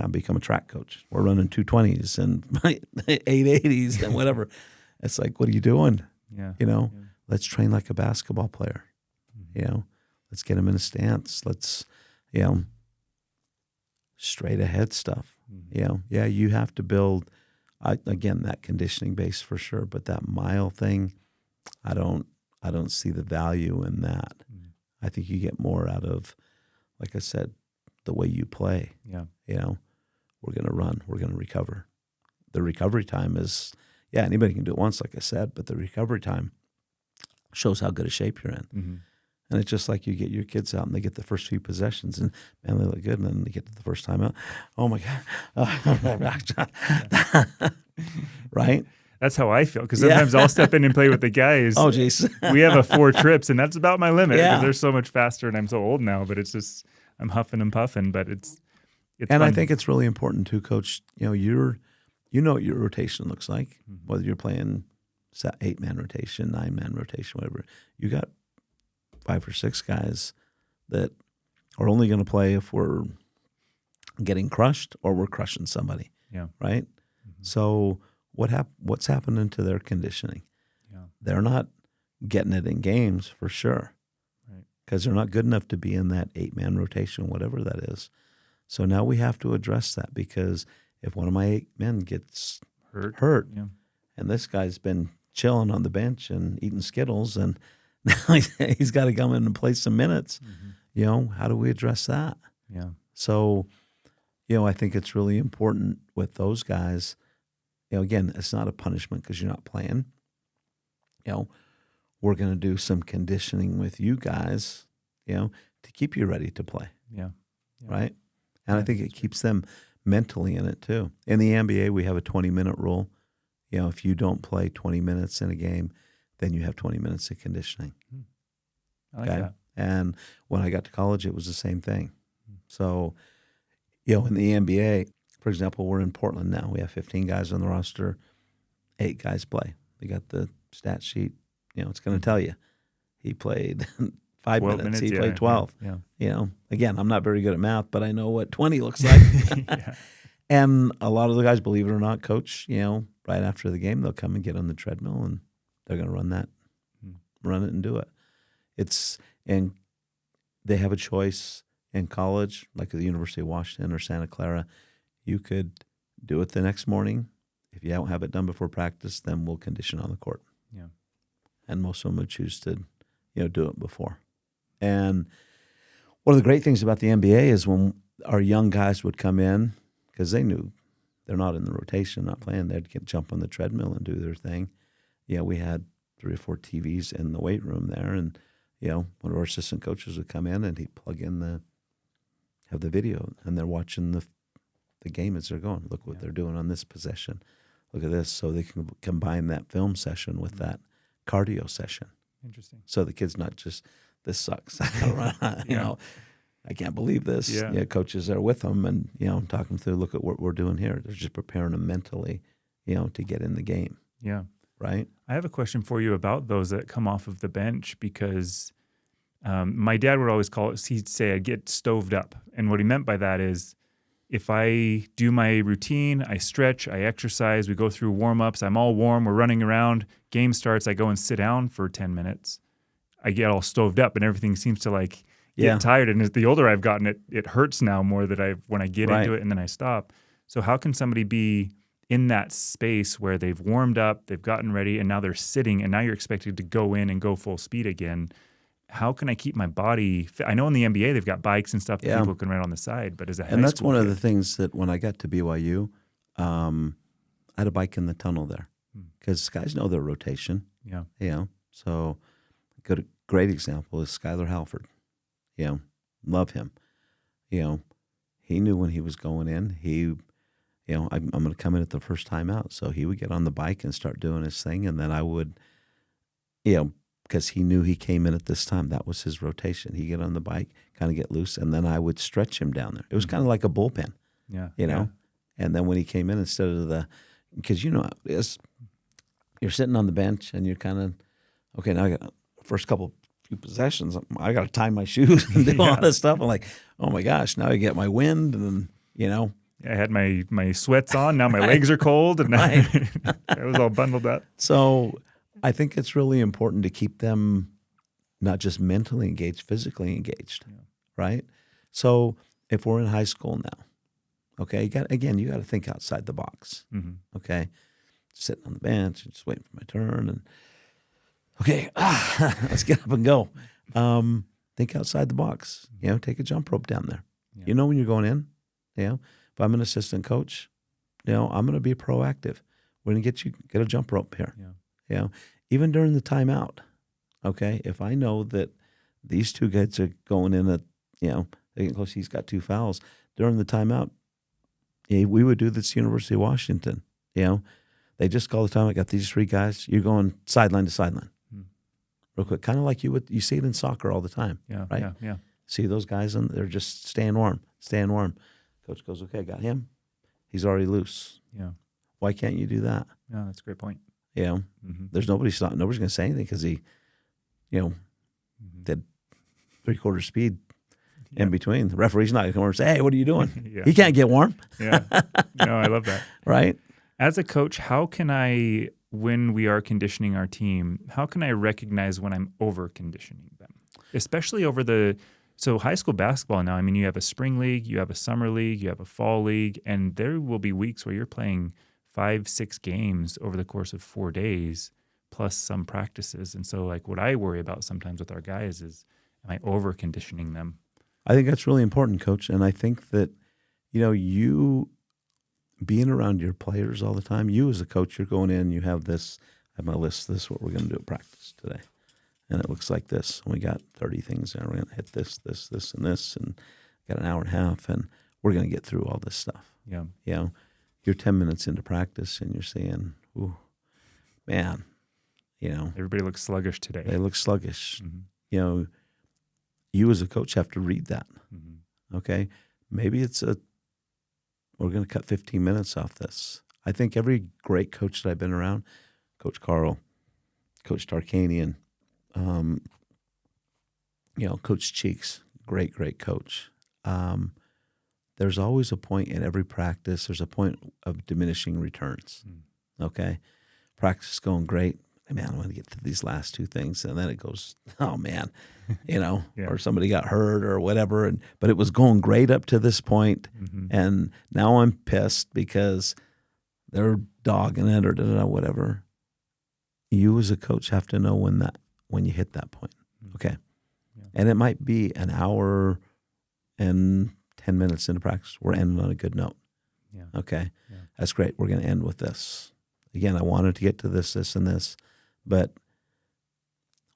become a track coach. We're running 220s and 880s and whatever. It's like, what are you doing? Yeah. Let's train like a basketball player. Mm-hmm. Let's get them in a stance. Let's, straight ahead stuff. Mm-hmm. You have to build, again, that conditioning base for sure. But that mile thing, I don't see the value in that. Mm-hmm. I think you get more out of, like I said, the way you play. Yeah. We're going to run. We're going to recover. The recovery time is, anybody can do it once, like I said, but the recovery time shows how good a shape you're in. Mm-hmm. And it's just like you get your kids out and they get the first few possessions and, man, they look good. And then they get to the first time out. Oh, my God. Right? That's how I feel, because sometimes I'll step in and play with the guys. Oh, jeez. We have a 4 trips, and that's about my limit because Yeah. they're so much faster, and I'm so old now. But it's just I'm huffing and puffing. But it's And fun. I think it's really important too, Coach. You know what your rotation looks like, Mm-hmm. whether you're playing 8-man rotation, 9-man rotation, whatever. You got 5 or 6 guys that are only going to play if we're getting crushed or we're crushing somebody. Yeah. Right. Mm-hmm. So what's happening to their conditioning? Yeah. They're not getting it in games for sure, Right. because they're not good enough to be in that 8-man rotation, whatever that is. So now we have to address that, because if one of my 8 men gets hurt, Yeah. and this guy's been chilling on the bench and eating Skittles, and now he's got to come in and play some minutes, Mm-hmm. how do we address that? Yeah. So, I think it's really important with those guys. Again, it's not a punishment because you're not playing. We're going to do some conditioning with you guys, to keep you ready to play. Yeah. Right? And I think it that's keeps them mentally in it too. In the NBA, we have a 20-minute rule. If you don't play 20 minutes in a game, then you have 20 minutes of conditioning. I like that. And when I got to college, it was the same thing. So, in the NBA, for example, we're in Portland now. We have 15 guys on the roster. 8 guys play. We got the stat sheet. It's going to tell you. He played 5 minutes. He played 12. Yeah. Again, I'm not very good at math, but I know what 20 looks like. Yeah. And a lot of the guys, believe it or not, Coach, right after the game, they'll come and get on the treadmill and they're going to run it and do it. And they have a choice in college, like at the University of Washington or Santa Clara. You could do it the next morning. If you don't have it done before practice, then we'll condition on the court. Yeah. And most of them would choose to, do it before. And one of the great things about the NBA is when our young guys would come in, because they knew they're not in the rotation, not playing, they'd jump on the treadmill and do their thing. We had 3 or 4 TVs in the weight room there, and one of our assistant coaches would come in and he'd plug in have the video, and they're watching the game as they're going. Look what they're doing on this possession. Look at this, so they can combine that film session with that cardio session. Interesting. So the kid's not just, this sucks. I can't believe this. Yeah. Coaches are with them and, talking through, look at what we're doing here. They're just preparing them mentally, to get in the game. Yeah. Right? I have a question for you about those that come off of the bench, because my dad would always he'd say I get stoved up. And what he meant by that is, if I do my routine, I stretch, I exercise, we go through warm-ups, I'm all warm, we're running around, game starts, I go and sit down for 10 minutes, I get all stoved up and everything seems to get tired. And as the older I've gotten, it hurts now more when I get into it and then I stop. So how can somebody be in that space where they've warmed up, they've gotten ready, and now they're sitting, and now you're expected to go in and go full speed again? How can I keep my body fit? I know in the NBA they've got bikes and stuff that people can ride on the side, but as a high school And that's one of kid, the things that when I got to BYU, I had a bike in the tunnel there because guys know their rotation. Yeah. So a great example is Skylar Halford. Love him. He knew when he was going in, I'm going to come in at the first time out. So he would get on the bike and start doing his thing. And then I would, because he knew he came in at this time. That was his rotation. He'd get on the bike, kind of get loose, and then I would stretch him down there. It was kind of like a bullpen, you know. And then when he came in, instead of because you're sitting on the bench and you're kind of, okay, now I got first few possessions, I got to tie my shoes and do all this stuff. I'm like, oh my gosh, now I get my wind, and then, you know. I had my sweats on. Now my legs are cold, and it was all bundled up. So I think it's really important to keep them not just mentally engaged, physically engaged, right? So if we're in high school now, okay, you got to think outside the box, okay? Sitting on the bench and just waiting for my turn, and okay, let's get up and go. Think outside the box, you know, take a jump rope down there. Yeah. You know when you're going in, you know, if I'm an assistant coach, you know, I'm going to be proactive. We're going to get a jump rope here. Yeah. You know, even during the timeout, okay, if I know that these two guys are going in at, you know, they get close, he's got 2 fouls, during the timeout, we would do this at University of Washington, you know. They just call the timeout, I got these 3 guys, you're going sideline to sideline. Real quick, kind of like you see it in soccer all the time, right? Yeah. See those guys, and they're just staying warm. Coach goes, okay, got him. He's already loose. Yeah. Why can't you do that? Yeah, that's a great point. You know, there's nobody's going to say anything because he, you know, did 3/4 speed in between. The referee's not going to come over and say, hey, what are you doing? He can't get warm. No, I love that. Right? As a coach, how can I, when we are conditioning our team, how can I recognize when I'm over conditioning them? Especially so high school basketball now, I mean, you have a spring league, you have a summer league, you have a fall league, and there will be weeks where you're playing 5-6 games over the course of 4 days, plus some practices. And so like what I worry about sometimes with our guys is, am I over conditioning them? I think that's really important, Coach. And I think that, you know, you being around your players all the time, you as a coach, you're going in, you have this, I have my list, this is what we're going to do at practice today. And it looks like this. We got 30 things there. We're going to hit this, and this, and got an hour and a half, and we're going to get through all this stuff. Yeah. You know, you're 10 minutes into practice, and you're saying, ooh, man, you know. Everybody looks sluggish today. They look sluggish. You know, you as a coach have to read that. Okay? Maybe we're going to cut 15 minutes off this. I think every great coach that I've been around, Coach Carl, Coach Tarkanian, you know, Coach Cheeks, great coach. There's always a point in every practice. There's a point of diminishing returns. Okay, practice is going great. Man, I'm going to get to these last 2 things, and then it goes, oh man, you know, or somebody got hurt or whatever. But it was going great up to this point, and now I'm pissed because they're dogging it or whatever. You as a coach have to know when you hit that point. Okay. And it might be an hour and 10 minutes into practice. We're ending on a good note. Okay. That's great. We're going to end with this. Again, I wanted to get to this, and this, but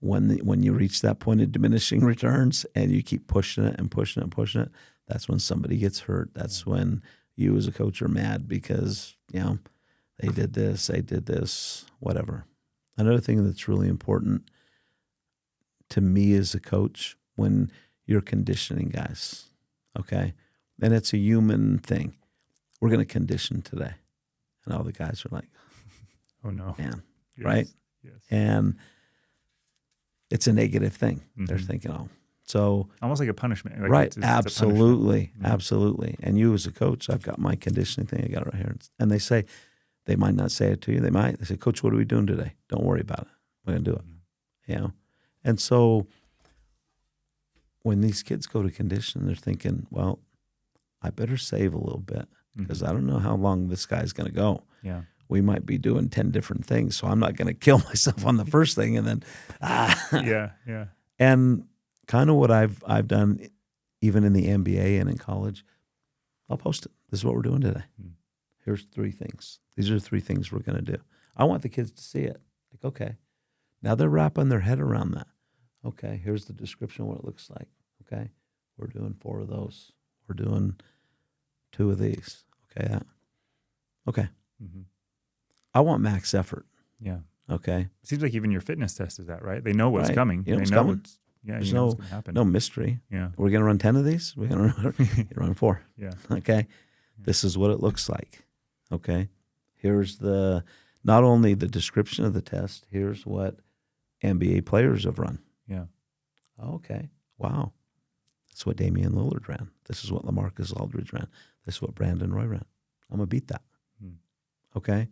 when you reach that point of diminishing returns and you keep pushing it and pushing it and pushing it, that's when somebody gets hurt. That's when you as a coach are mad because, you know, they did this, whatever. Another thing that's really important to me as a coach when you're conditioning guys, okay? And it's a human thing. We're going to condition today. And all the guys are like, oh no. Man, yes. Right? Yes. And it's a negative thing. They're thinking, oh. So almost like a punishment. Like right, it's absolutely, absolutely. And you as a coach, I've got my conditioning thing. I got it right here. And they might not say it to you. They say, Coach, what are we doing today? Don't worry about it. We're going to do it. You know? And so when these kids go to condition, they're thinking, well, I better save a little bit because I don't know how long this guy's going to go. Yeah. We might be doing 10 different things, so I'm not going to kill myself on the first thing and then Yeah. And kind of what I've done even in the NBA and in college, I'll post it. This is what we're doing today. Here's 3 things. These are the 3 things we're going to do. I want the kids to see it. Like, okay. Now they're wrapping their head around that. Okay, here's the description of what it looks like. Okay, we're doing 4 of those. We're doing 2 of these. Okay, okay. I want max effort. Yeah. Okay. It seems like even your fitness test is that, right? They know what's Right. coming. You know They what's know coming. what's There's you know what's going to happen. no mystery. Yeah. We're going to run 10 of these. We're going to run 4. Yeah. Okay. This is what it looks like. Okay. Here's not only the description of the test, here's what NBA players have run. Yeah. Okay. Wow. That's what Damian Lillard ran. This is what LaMarcus Aldridge ran. This is what Brandon Roy ran. I'm going to beat that. Okay.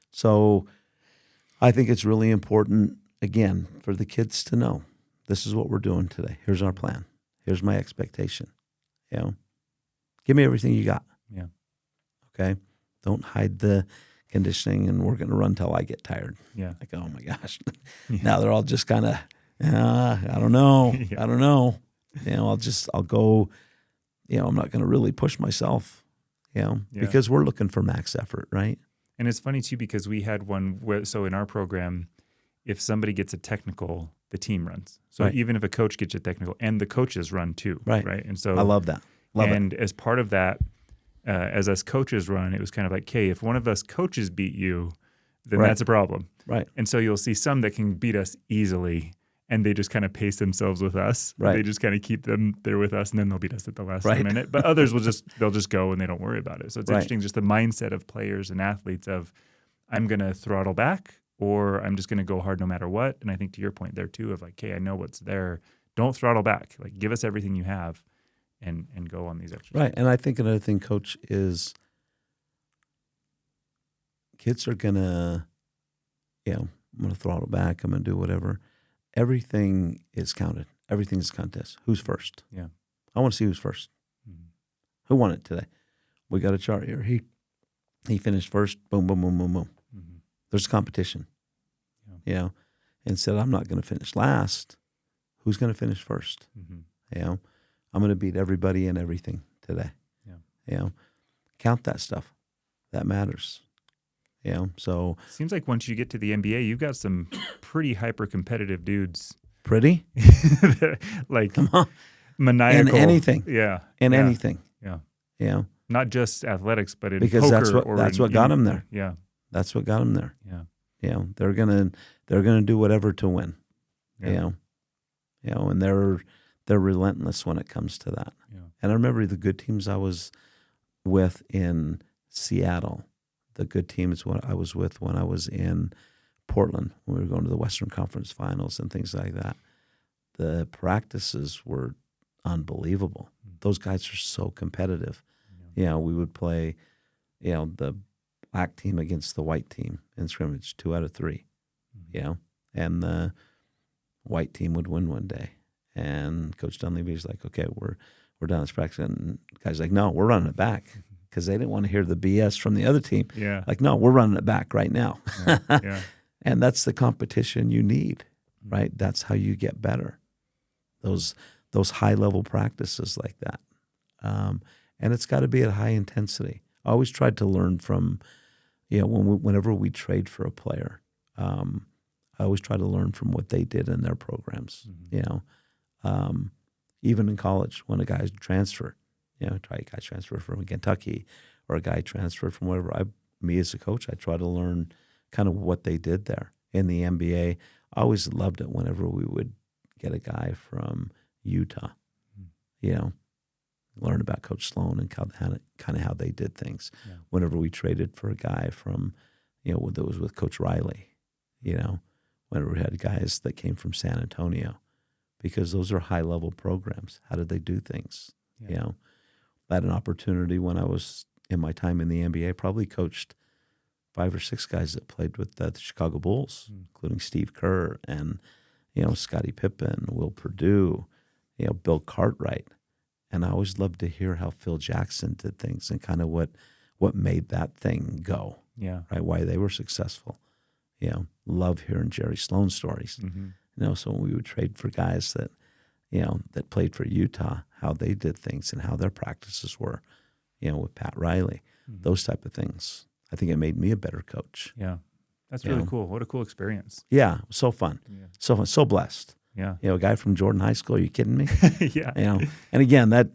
So I think it's really important, again, for the kids to know this is what we're doing today. Here's our plan. Here's my expectation. You know, give me everything you got. Yeah. Okay. Don't hide the conditioning and we're going to run till I get tired. Yeah. Like, oh my gosh. Yeah. Now they're all just kind of, I don't know. Yeah. I don't know. You know, I'll go, you know, I'm not going to really push myself, you know, because we're looking for max effort, right? And it's funny too, because we had one where, so in our program, if somebody gets a technical, the team runs. So even if a coach gets a technical, and the coaches run too. Right. And so I love that. Love and it. as part of that, as us coaches run, it was kind of like, hey, if one of us coaches beat you, then that's a problem. Right. And so you'll see some that can beat us easily, and they just kind of pace themselves with us. Right. They just kind of keep them there with us, and then they'll beat us at the last minute. But others they'll just go and they don't worry about it. So it's interesting, just the mindset of players and athletes of, I'm going to throttle back, or I'm just going to go hard no matter what. And I think to your point there too of like, hey, I know what's there. Don't throttle back. Like, give us everything you have, and go on these exercises. Right. And I think another thing, Coach, is kids are going to, you know, I'm going to throttle back. I'm going to do whatever. Everything is counted. Everything's a contest. Who's first? Yeah. I want to see who's first. Mm-hmm. Who won it today? We got a chart here. He finished first. Boom, boom, boom, boom, boom. Mm-hmm. There's competition. Yeah. You know, and said, I'm not going to finish last. Who's going to finish first? Mm-hmm. You know, I'm going to beat everybody and everything today. Yeah. You know, count that stuff. That matters. You know, so. Seems like once you get to the NBA, you've got some pretty hyper-competitive dudes. Pretty? Like, come on. Maniacal. In anything. Yeah. In anything. Yeah. You know. Not just athletics, but in because poker. that's what got them there. Yeah. That's what got them there. Yeah. You know, they're gonna do whatever to win. Yeah. You know, and they're relentless when it comes to that. Yeah. And I remember the good teams I was with in Seattle, the good teams when I was with when I was in Portland, when we were going to the Western Conference Finals and things like that. The practices were unbelievable. Those guys are so competitive. Yeah. You know, we would play, you know, the black team against the white team in scrimmage 2 out of 3, you know, and the white team would win one day. And Coach Dunleavy was like, okay, we're done this practice. And the guy's like, no, we're running it back, because they didn't want to hear the BS from the other team. Yeah. Like, no, we're running it back right now. Yeah. And that's the competition you need, right? That's how you get better. Those high-level practices like that. And it's got to be at high intensity. I always tried to learn from, you know, whenever we trade for a player, I always try to learn from what they did in their programs, you know. Even in college, when a guy transferred, you know, a guy transferred from Kentucky or a guy transferred from whatever, me as a coach, I try to learn kind of what they did there. In the NBA, I always loved it whenever we would get a guy from Utah, you know, learn about Coach Sloan and kind of how they did things. Yeah. Whenever we traded for a guy from, you know, that was with Coach Riley, you know, whenever we had guys that came from San Antonio, because those are high-level programs. How did they do things? Yeah. You know, I had an opportunity when I was in my time in the NBA, probably coached 5 or 6 guys that played with the Chicago Bulls, including Steve Kerr and, you know, Scottie Pippen, Will Perdue, you know, Bill Cartwright. And I always loved to hear how Phil Jackson did things and kind of what made that thing go. Yeah. Right. Why they were successful. You know, love hearing Jerry Sloan stories. Mm-hmm. You know, so when we would trade for guys that, you know, that played for Utah, how they did things and how their practices were, you know, with Pat Riley, those type of things. I think it made me a better coach. Yeah. That's really cool. What a cool experience. Yeah. So fun. Yeah. So fun. So blessed. Yeah. You know, a guy from Jordan High School, are you kidding me? Yeah. You know, and again, that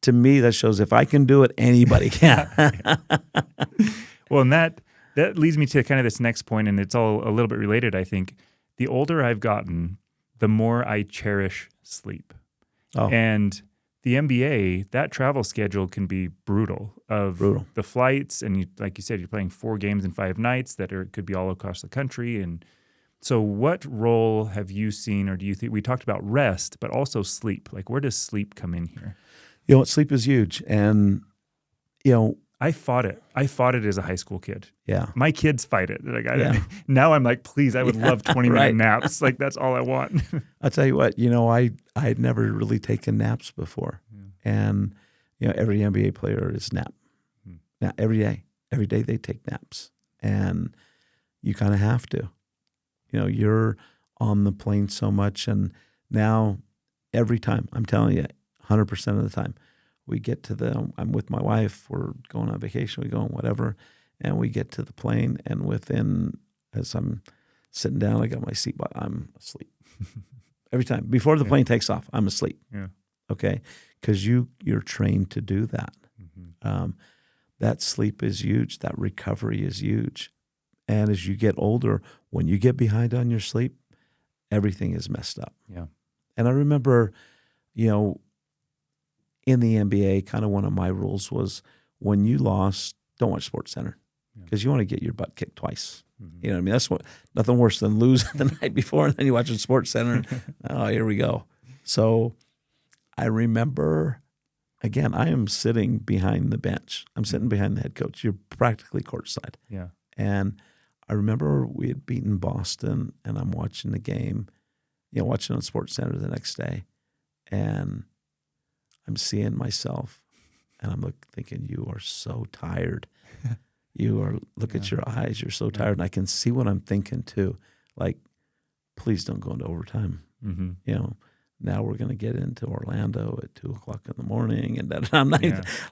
to me, that shows if I can do it, anybody can. Well, and that leads me to kind of this next point, and it's all a little bit related, I think. The older I've gotten, the more I cherish sleep. Oh. And the NBA, that travel schedule can be brutal. The flights, and like you said, you're playing 4 games in 5 nights that could be all across the country. And so what role have you seen, or do you think, we talked about rest, but also sleep. Like, where does sleep come in here? You know what? Sleep is huge. And, you know, I fought it. I fought it as a high school kid. Yeah. My kids fight it. Like, now I'm like, please, I would love 20-minute naps. Like, that's all I want. I'll tell you what, I had never really taken naps before. And, every NBA player is nap. Now, every day they take naps. And you kind of have to. You're on the plane so much. And now every time, I'm telling you, 100% of the time, we get to I'm with my wife, we're going on vacation, we go on whatever, and we get to the plane, and as I'm sitting down, I got my seatbelt, I'm asleep. Every time. Before the plane takes off, I'm asleep. Yeah. Okay? Because you're trained to do that. That sleep is huge. That recovery is huge. And as you get older, when you get behind on your sleep, everything is messed up. Yeah. And I remember, in the NBA, kind of one of my rules was when you lost, don't watch SportsCenter because you want to get your butt kicked twice. You know what I mean? That's nothing worse than losing the night before and then you watch SportsCenter. Oh, here we go. So I remember, again, I am sitting behind the bench. I'm sitting behind the head coach. You're practically courtside. Yeah. And I remember we had beaten Boston, and I'm watching the game, watching on SportsCenter the next day, and I'm seeing myself, and I'm thinking, you are so tired. Look at your eyes, you're so tired. And I can see what I'm thinking too. Like, please don't go into overtime. Now we're going to get into Orlando at 2:00 in the morning. And I'm not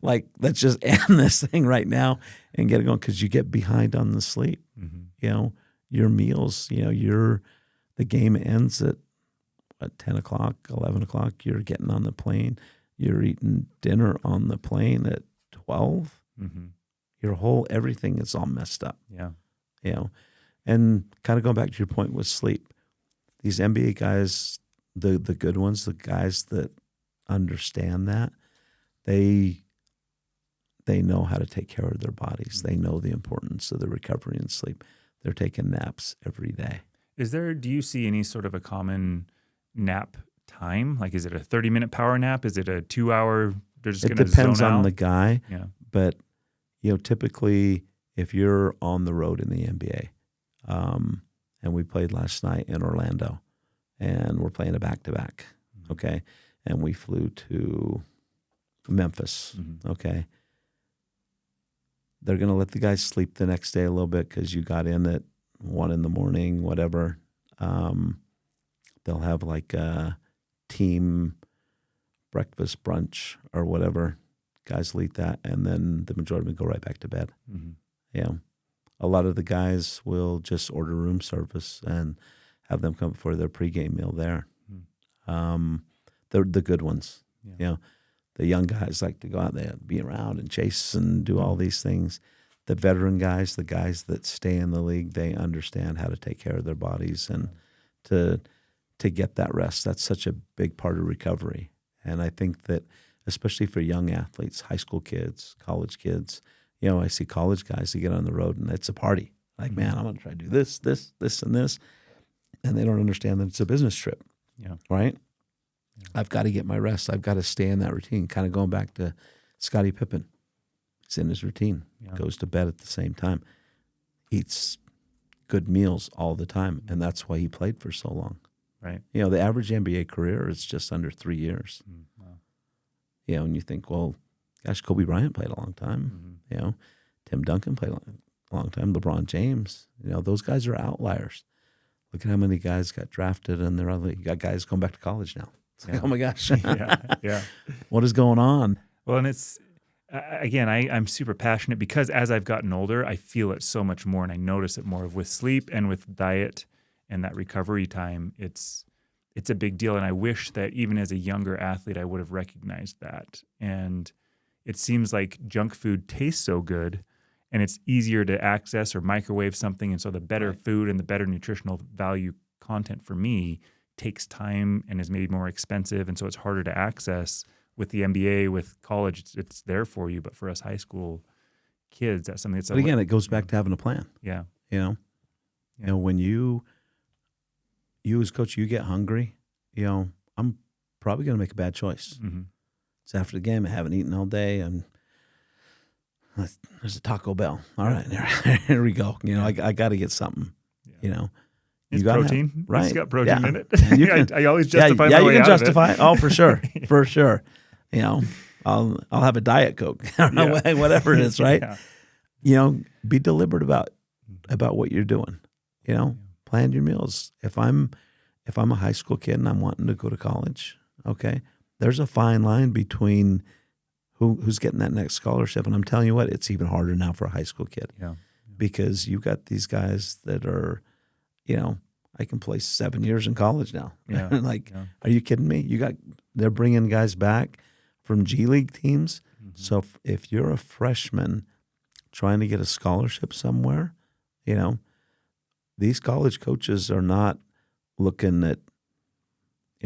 like, let's just end this thing right now and get it going. Cause you get behind on the sleep, your meals, the game ends at 10 o'clock, 11 o'clock, you're getting on the plane. You're eating dinner on the plane at 12. Everything is all messed up. Yeah. And kind of going back to your point with sleep, these NBA guys, the good ones, the guys that understand that, they know how to take care of their bodies. They know the importance of the recovery and sleep. They're taking naps every day. Do you see any sort of a common nap time? Like, is it a 30-minute power nap? Is it a 2-hour? They're just going to zone out? It depends on the guy. Yeah. But, typically if you're on the road in the NBA, and we played last night in Orlando, and we're playing a back-to-back, okay? And we flew to Memphis, okay? They're going to let the guys sleep the next day a little bit because you got in at 1 a.m, whatever. They'll have like a team breakfast, brunch, or whatever. Guys will eat that, and then the majority will go right back to bed. A lot of the guys will just order room service and have them come for their pregame meal there. They're the good ones. The young guys like to go out there, be around and chase and do all these things. The veteran guys, the guys that stay in the league, they understand how to take care of their bodies and to get that rest. That's such a big part of recovery. And I think that especially for young athletes, high school kids, college kids, I see college guys that get on the road and it's a party. Like, man, I'm going to try to do this, and this. And they don't understand that it's a business trip, right? I've got to get my rest. I've got to stay in that routine. Kind of going back to Scottie Pippen. It's in his routine. Goes to bed at the same time. Eats good meals all the time. And that's why he played for so long. Right. The average NBA career is just under 3 years. Wow. And you think, well, gosh, Kobe Bryant played a long time. Tim Duncan played a long time. LeBron James. Those guys are outliers. Look at how many guys got drafted, and you got guys going back to college now. It's like, oh my gosh. Yeah. What is going on? Well, and it's, again, I'm super passionate because as I've gotten older, I feel it so much more, and I notice it more with sleep and with diet and that recovery time. It's a big deal, and I wish that even as a younger athlete, I would have recognized that. And it seems like junk food tastes so good, and it's easier to access or microwave something. And so the better food and the better nutritional value content for me takes time and is maybe more expensive. And so it's harder to access. With the MBA, with college, it's there for you. But for us high school kids, that's something that's... But again, it goes back to having a plan. Yeah. You know, when you as coach, you get hungry, I'm probably going to make a bad choice. Mm-hmm. It's after the game. I haven't eaten all day, and there's a Taco Bell. All right, here we go. I got to get something. It's gotta protein. Right. It's got protein in it. You can, I always justify my way you can out justify of it. Oh, for sure. For sure. I'll have a Diet Coke, whatever it is, right? Be deliberate about what you're doing. Plan your meals. If I'm a high school kid and I'm wanting to go to college, okay, there's a fine line between who's getting that next scholarship. And I'm telling you what, it's even harder now for a high school kid. Yeah. Because you've got these guys that are, I can play 7 years in college now. Yeah. Are you kidding me? They're bringing guys back from G League teams. Mm-hmm. So if you're a freshman trying to get a scholarship somewhere, these college coaches are not looking at,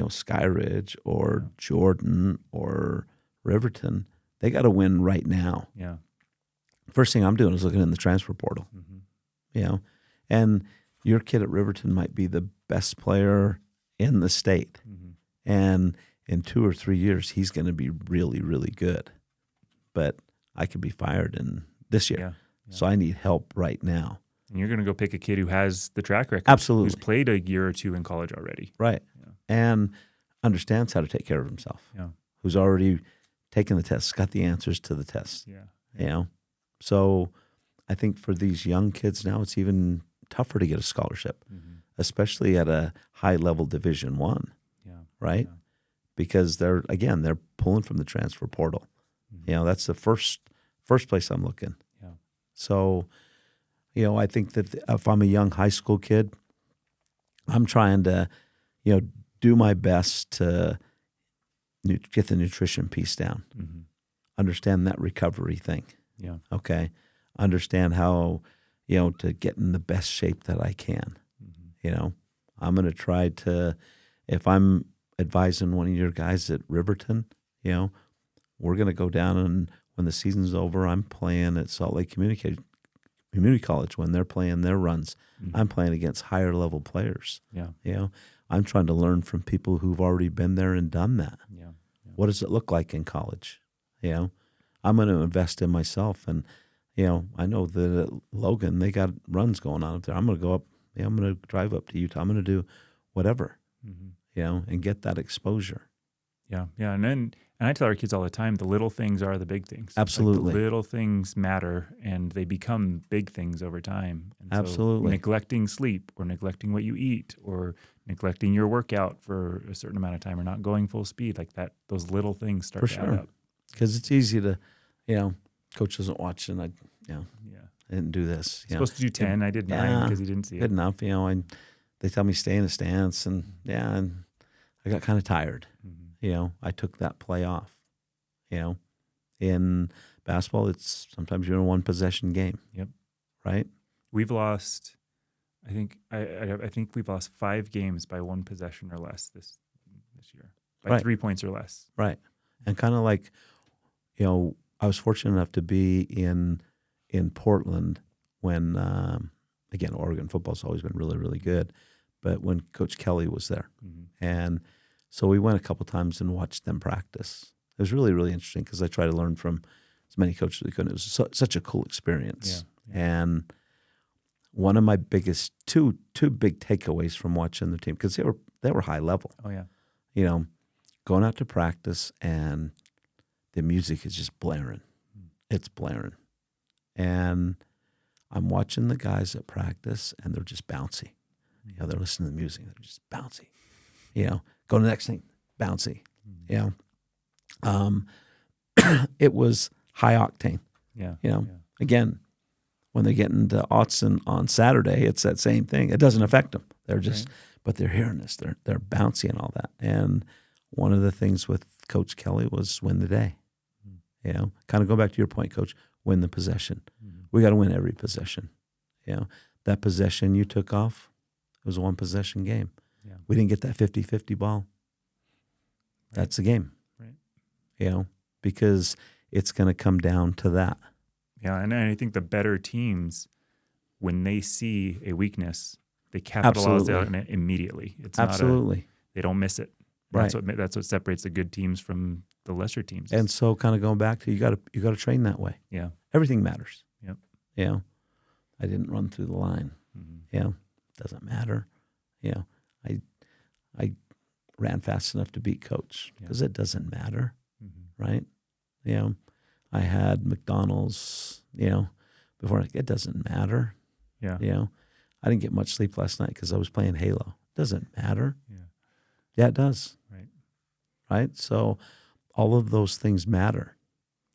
Sky Ridge or Jordan or Riverton. They got to win right now. Yeah. First thing I'm doing is looking in the transfer portal. Mm-hmm. And your kid at Riverton might be the best player in the state. Mm-hmm. And in 2 or 3 years, he's going to be really, really good. But I could be fired in this year. Yeah. So I need help right now. And you're going to go pick a kid who has the track record. Absolutely. Who's played a year or two in college already. Right. Yeah. And understands how to take care of himself. Yeah. Who's already taken the tests, got the answers to the tests. Yeah. So I think for these young kids now, it's even tougher to get a scholarship, especially at a high-level Division I, right? Yeah. Because they're pulling from the transfer portal. That's the first place I'm looking. Yeah. So, I think that if I'm a young high school kid, I'm trying to, do my best to get the nutrition piece down, understand that recovery thing. Yeah. Okay. Understand how, to get in the best shape that I can. I'm going to try to, if I'm advising one of your guys at Riverton, we're going to go down, and when the season's over, I'm playing at Salt Lake Community College when they're playing their runs. I'm playing against higher level players. Yeah. I'm trying to learn from people who've already been there and done that. Yeah. What does it look like in college? I'm going to invest in myself. And, I know that at Logan, they got runs going on up there. I'm going to go up. I'm going to drive up to Utah. I'm going to do whatever, and get that exposure. Yeah. Yeah. And I tell our kids all the time, the little things are the big things. Absolutely. Like the little things matter, and they become big things over time. And Absolutely. So neglecting sleep, or neglecting what you eat, or neglecting your workout for a certain amount of time, or not going full speed, like that, those little things start to add up. Because it's easy to, coach doesn't watch, and I didn't do this. Supposed to do 10. I did 9 because he didn't see it. Good enough. They tell me stay in a stance, and and I got kind of tired. I took that play off. In basketball, it's sometimes you're in a one possession game. Yep. Right. We've lost. I think we've lost 5 games by one possession or less this year, by 3 points or less. Right. And kind of like, I was fortunate enough to be in Portland when, again, Oregon football's always been really, really good, but when Coach Kelly was there. And so we went a couple times and watched them practice. It was really, really interesting because I try to learn from as many coaches as we could. It was such a cool experience. Yeah. And one of my biggest two big takeaways from watching the team, because they were high level. Oh yeah. Going out to practice and the music is just blaring. It's blaring. And I'm watching the guys at practice, and they're just bouncy. They're listening to the music. They're just bouncy. Go to the next thing, bouncy. It was high octane. Yeah. Again, when they get into Autzen on Saturday, it's that same thing. It doesn't affect them. They're just, but they're hearing this. They're bouncy and all that. And one of the things with Coach Kelly was win the day. Kind of go back to your point, Coach, win the possession. We got to win every possession. You know, that possession you took off, it was a one possession game. Yeah. We didn't get that 50-50 ball. Right. That's the game. Right. You know, because it's going to come down to that. Yeah, and I think the better teams, when they see a weakness, they capitalize on it immediately. It's Absolutely. They don't miss it. Right. That's what separates the good teams from the lesser teams. And so, kind of going back to you got to train that way. Yeah, everything matters. Yep. You know, I didn't run through the line. Mm-hmm. You know, doesn't matter. You know, I ran fast enough to beat coach because it doesn't matter, right? You know, I had McDonald's. You know, before it doesn't matter. Yeah. You know, I didn't get much sleep last night because I was playing Halo. Doesn't matter. Yeah. Yeah, it does. Right. Right. So all of those things matter.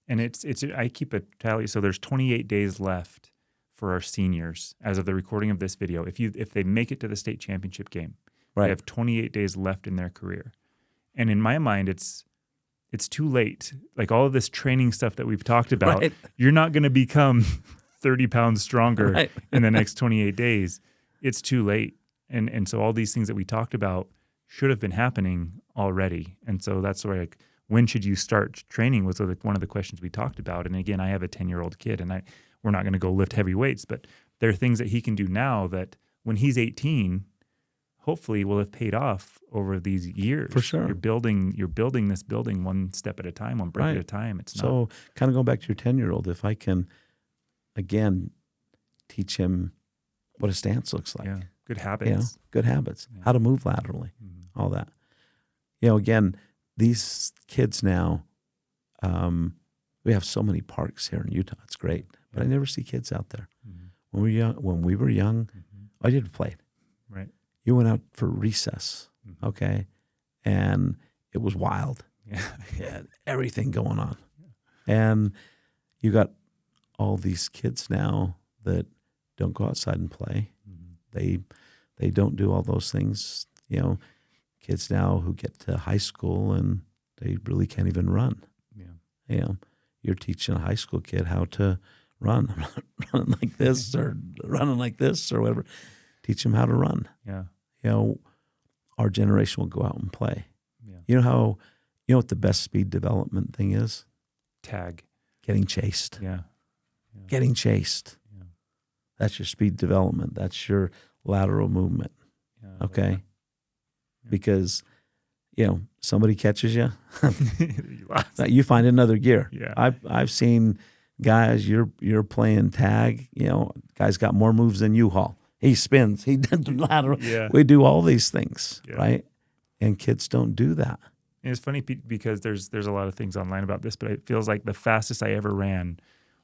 And it's I keep a tally. So there's 28 days left for our seniors as of the recording of this video. If they make it to the state championship game, right. They have 28 days left in their career. And in my mind, it's too late. Like all of this training stuff that we've talked about, right. You're not going to become 30 pounds stronger right. in the next 28 days. It's too late. And so all these things that we talked about should have been happening already. And so that's where, like, when should you start training was one of the questions we talked about. And again, I have a 10-year-old kid, and we're not going to go lift heavy weights, but there are things that he can do now that when he's 18, hopefully will have paid off over these years. For sure. You're building this building one step at a time, one brick right. at a time. So kind of going back to your 10-year-old, if I can, again, teach him what a stance looks like. Yeah. Good habits. You know, good habits. Yeah. How to move laterally. All that. You know, again, these kids now, we have so many parks here in Utah. It's great. But I never see kids out there. When we were young, I did play. Right. You went out for recess, okay? And it was wild. Yeah. Yeah, everything going on. And you got all these kids now that don't go outside and play. They don't do all those things. You know, kids now who get to high school and they really can't even run. Yeah. You know, you're teaching a high school kid how to run. I'm not running like this or running like this or whatever. Teach them how to run. Yeah. You know, our generation will go out and play. Yeah. You know what the best speed development thing is? Tag. Getting chased. Yeah. Getting chased. Yeah. That's your speed development. That's your lateral movement. Yeah, okay? Yeah. Because, you know, somebody catches you, you you find another gear. Yeah. I've seen guys, you're playing tag, you know, guy's got more moves than you haul. He spins, he did the lateral. Yeah. We do all these things, yeah. right? And kids don't do that. And it's funny because there's a lot of things online about this, but it feels like the fastest I ever ran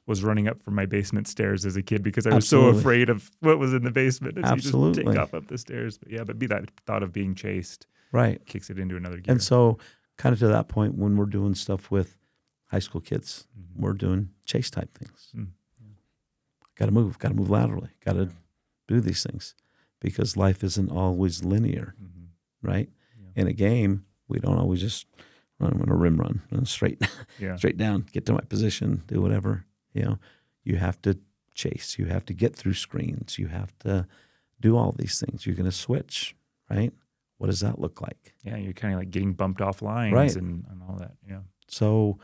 was running up from my basement stairs as a kid because I was so afraid of what was in the basement. And Absolutely. So you just take off up the stairs. But yeah, but that thought of being chased right. kicks it into another gear. And so kind of to that point, when we're doing stuff with high school kids, we're doing chase type things. Got to move laterally, got to do these things because life isn't always linear, right? Yeah. In a game, we don't always just run a rim run straight down, get to my position, do whatever. You know, you have to chase, you have to get through screens, you have to do all these things. You're going to switch, right? What does that look like? Yeah, you're kind of like getting bumped off lines right. and all that. Yeah. So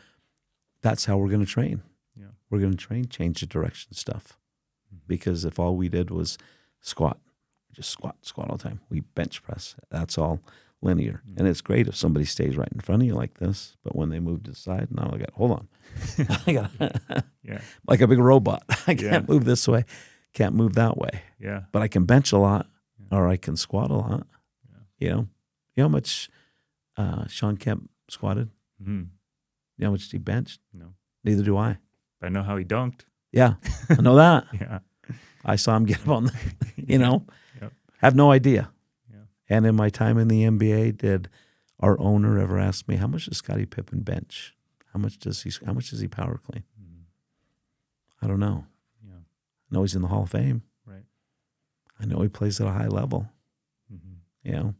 that's how we're going to train. Yeah. We're going to train change the direction stuff. Because if all we did was squat, just squat all the time. We bench press. That's all linear. And it's great if somebody stays right in front of you like this, but when they move to the side, now I got, hold on. Yeah. Like a big robot. I can't move this way, can't move that way. Yeah. But I can bench a lot or I can squat a lot. Yeah. You know how much Sean Kemp squatted? You know how much he benched? No. Neither do I. But I know how he dunked. Yeah, I know that. Yeah. I saw him get up on the, you know, Yep. have no idea. Yeah. And in my time in the NBA, did our owner ever ask me, how much does Scottie Pippen bench? How much does he power clean? I don't know. Yeah. I know he's in the Hall of Fame. Right. I know he plays at a high level. You know.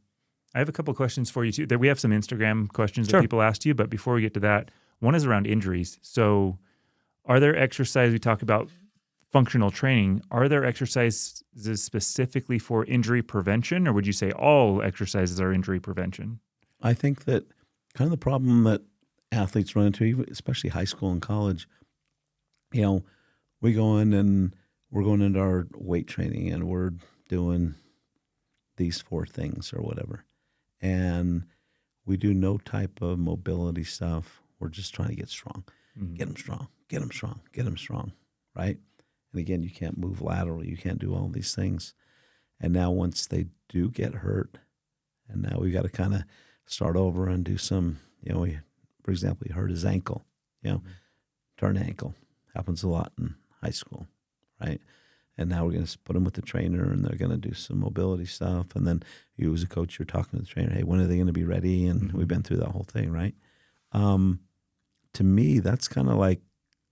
I have a couple questions for you too. We have some Instagram questions Sure. that people asked you, but before we get to that, one is around injuries. So are there exercises we talk about functional training, are there exercises specifically for injury prevention, or would you say all exercises are injury prevention? I think that kind of the problem that athletes run into, especially high school and college, we go in and we're going into our weight training and we're doing these 4 things or whatever. And we do no type of mobility stuff. We're just trying to get strong, get them strong, get them strong, get them strong, right? And again, you can't move laterally. You can't do all these things. And now once they do get hurt, and now we got to kind of start over and do some, for example, he hurt his ankle, turn ankle. Happens a lot in high school, right? And now we're going to put them with the trainer, and they're going to do some mobility stuff. And then you as a coach, you're talking to the trainer, hey, when are they going to be ready? And we've been through that whole thing, right? To me, that's kind of like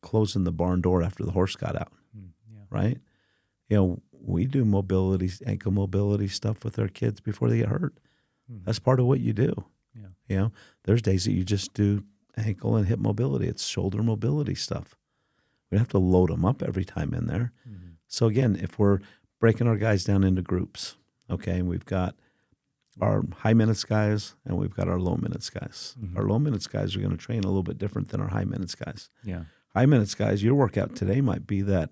closing the barn door after the horse got out, right? We do mobility, ankle mobility stuff with our kids before they get hurt. That's part of what you do. There's days that you just do ankle and hip mobility. It's shoulder mobility stuff. We don't have to load them up every time in there. So again, if we're breaking our guys down into groups, okay, and we've got our high minutes guys and we've got our low minutes guys. Our low minutes guys are going to train a little bit different than our high minutes guys. Yeah. High minutes guys, your workout today might be that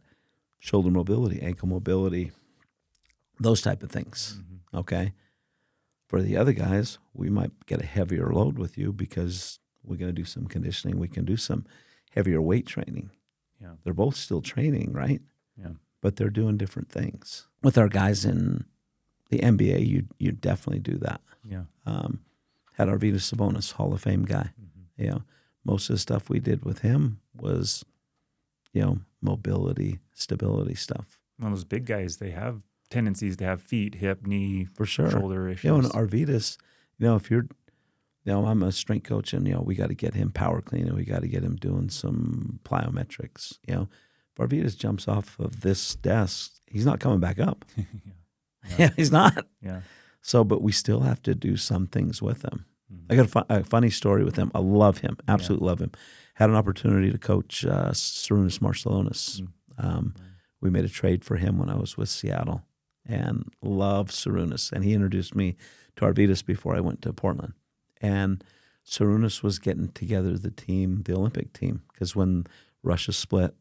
shoulder mobility, ankle mobility, those type of things, okay? For the other guys, we might get a heavier load with you because we're going to do some conditioning. We can do some heavier weight training. Yeah. They're both still training, right? Yeah. But they're doing different things. With our guys in the NBA, you definitely do that. Yeah. Had our Arvydas Sabonis, Hall of Fame guy. Most of the stuff we did with him was, mobility, stability stuff. Well, those big guys, they have tendencies to have feet, hip, knee, for sure, shoulder issues. And Arvydas, if you're, I'm a strength coach, and we got to get him power cleaning. We got to get him doing some plyometrics. If Arvydas jumps off of this desk, he's not coming back up. He's not. Yeah. So, but we still have to do some things with him. I got a funny story with him. I love him, absolutely love him. Had an opportunity to coach Sarunas Marcelonis. We made a trade for him when I was with Seattle, and love Sarunas. And he introduced me to Arvydas before I went to Portland. And Sarunas was getting together the team, the Olympic team, because when Russia split,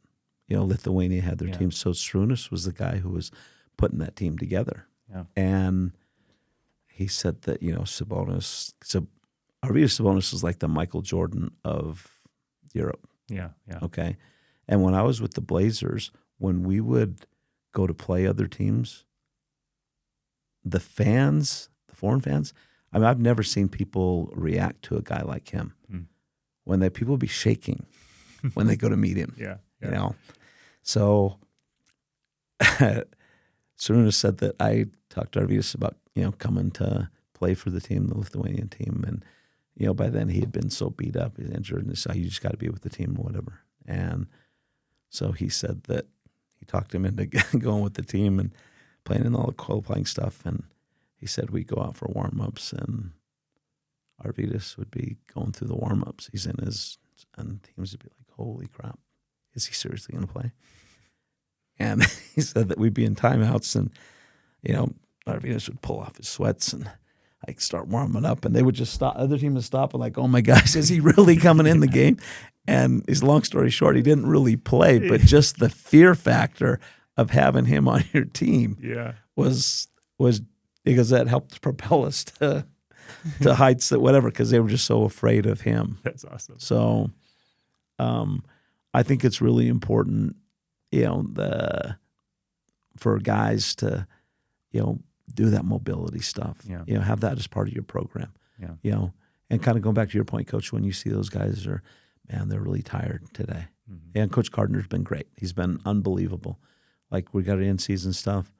Lithuania had their team. So Sarunas was the guy who was putting that team together. Yeah. And he said that, Sabonis, Arvydas Sabonis is like the Michael Jordan of Europe. Yeah. Yeah. Okay. And when I was with the Blazers, when we would go to play other teams, the fans, the foreign fans, I've never seen people react to a guy like him. When people would be shaking when they go to meet him. Yeah. So Sarunas said that I talked to Arvydas about, coming to play for the team, the Lithuanian team. And, by then he had been so beat up, he's injured, and he said, you just got to be with the team or whatever. And so he said that he talked him into going with the team and playing in all the qualifying stuff. And he said we'd go out for warm-ups, and Arvydas would be going through the warm-ups. He's in his, and teams would be like, holy crap, is he seriously going to play? And he said that we'd be in timeouts, and, Arvydas would pull off his sweats and like start warming up, and they would just stop. Other team would stop and like, oh my gosh, is he really coming in the game? And his long story short, he didn't really play, but just the fear factor of having him on your team was because that helped propel us to heights that whatever, because they were just so afraid of him. That's awesome. So I think it's really important, for guys to, do that mobility stuff. Have that as part of your program. And kind of going back to your point, Coach, when you see those guys they're really tired today. And Coach Gardner's been great. He's been unbelievable. Like, we got in-season stuff.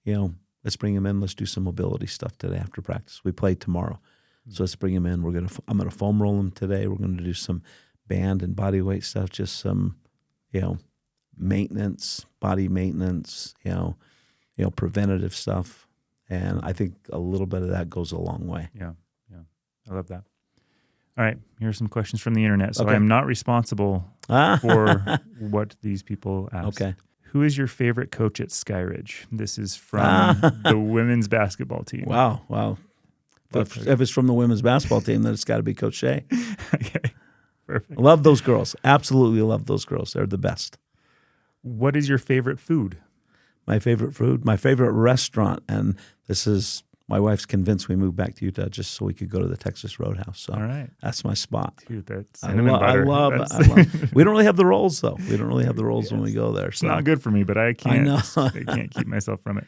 Let's bring him in. Let's do some mobility stuff today after practice. We play tomorrow. So let's bring him in. I'm going to foam roll him today. We're going to do some band and body weight stuff, just some, maintenance, body maintenance, preventative stuff. And I think a little bit of that goes a long way. Yeah. I love that. All right, here are some questions from the internet. So Okay. I'm not responsible for what these people ask. Okay. Who is your favorite coach at Skyridge? This is from the women's basketball team. Wow. If it's from the women's basketball team, then it's got to be Coach Shea. Okay, perfect. Love those girls. Absolutely love those girls. They're the best. What is your favorite food? My favorite food? My favorite restaurant, and this is, my wife's convinced we moved back to Utah just so we could go to the Texas Roadhouse. So all right, that's my spot. Dude, that's I cinnamon butter. love it. We don't really have the rolls, though. We don't really have the rolls when we go there. It's not good for me, but I can't. I can't keep myself from it.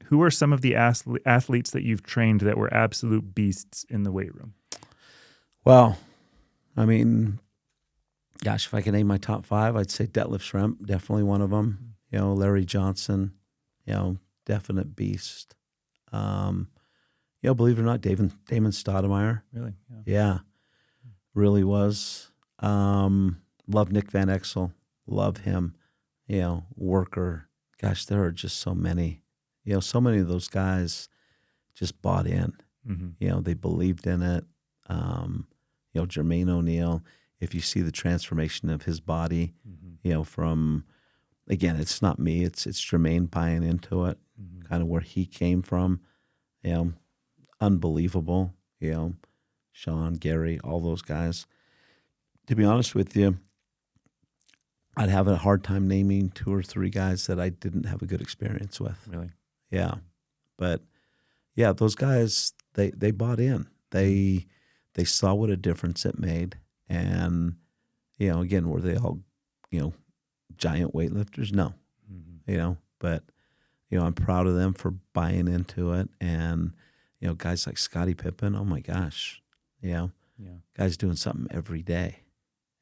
Who are some of the athletes that you've trained that were absolute beasts in the weight room? Well, I mean, gosh, if I could name my top 5, I'd say Detlef Schrempf, definitely one of them. You know, Larry Johnson, you know, definite beast. You know, believe it or not, Damon Stoudemire. Really? Yeah, really was. Love Nick Van Exel. Love him. You know, worker. Gosh, there are just so many. You know, so many of those guys just bought in. Mm-hmm. You know, they believed in it. You know, Jermaine O'Neal, if you see the transformation of his body, you know, from, again, it's not me, it's Jermaine buying into it, kind of where he came from, you know, unbelievable, you know, Sean, Gary, all those guys. To be honest with you, I'd have a hard time naming 2 or 3 guys that I didn't have a good experience with. Really? Yeah. But, yeah, those guys, they bought in. They saw what a difference it made. And, you know, again, were they all, you know, giant weightlifters? No. You know, but, you know, I'm proud of them for buying into it. And, you know, guys like Scottie Pippen, oh my gosh, you know, guys doing something every day.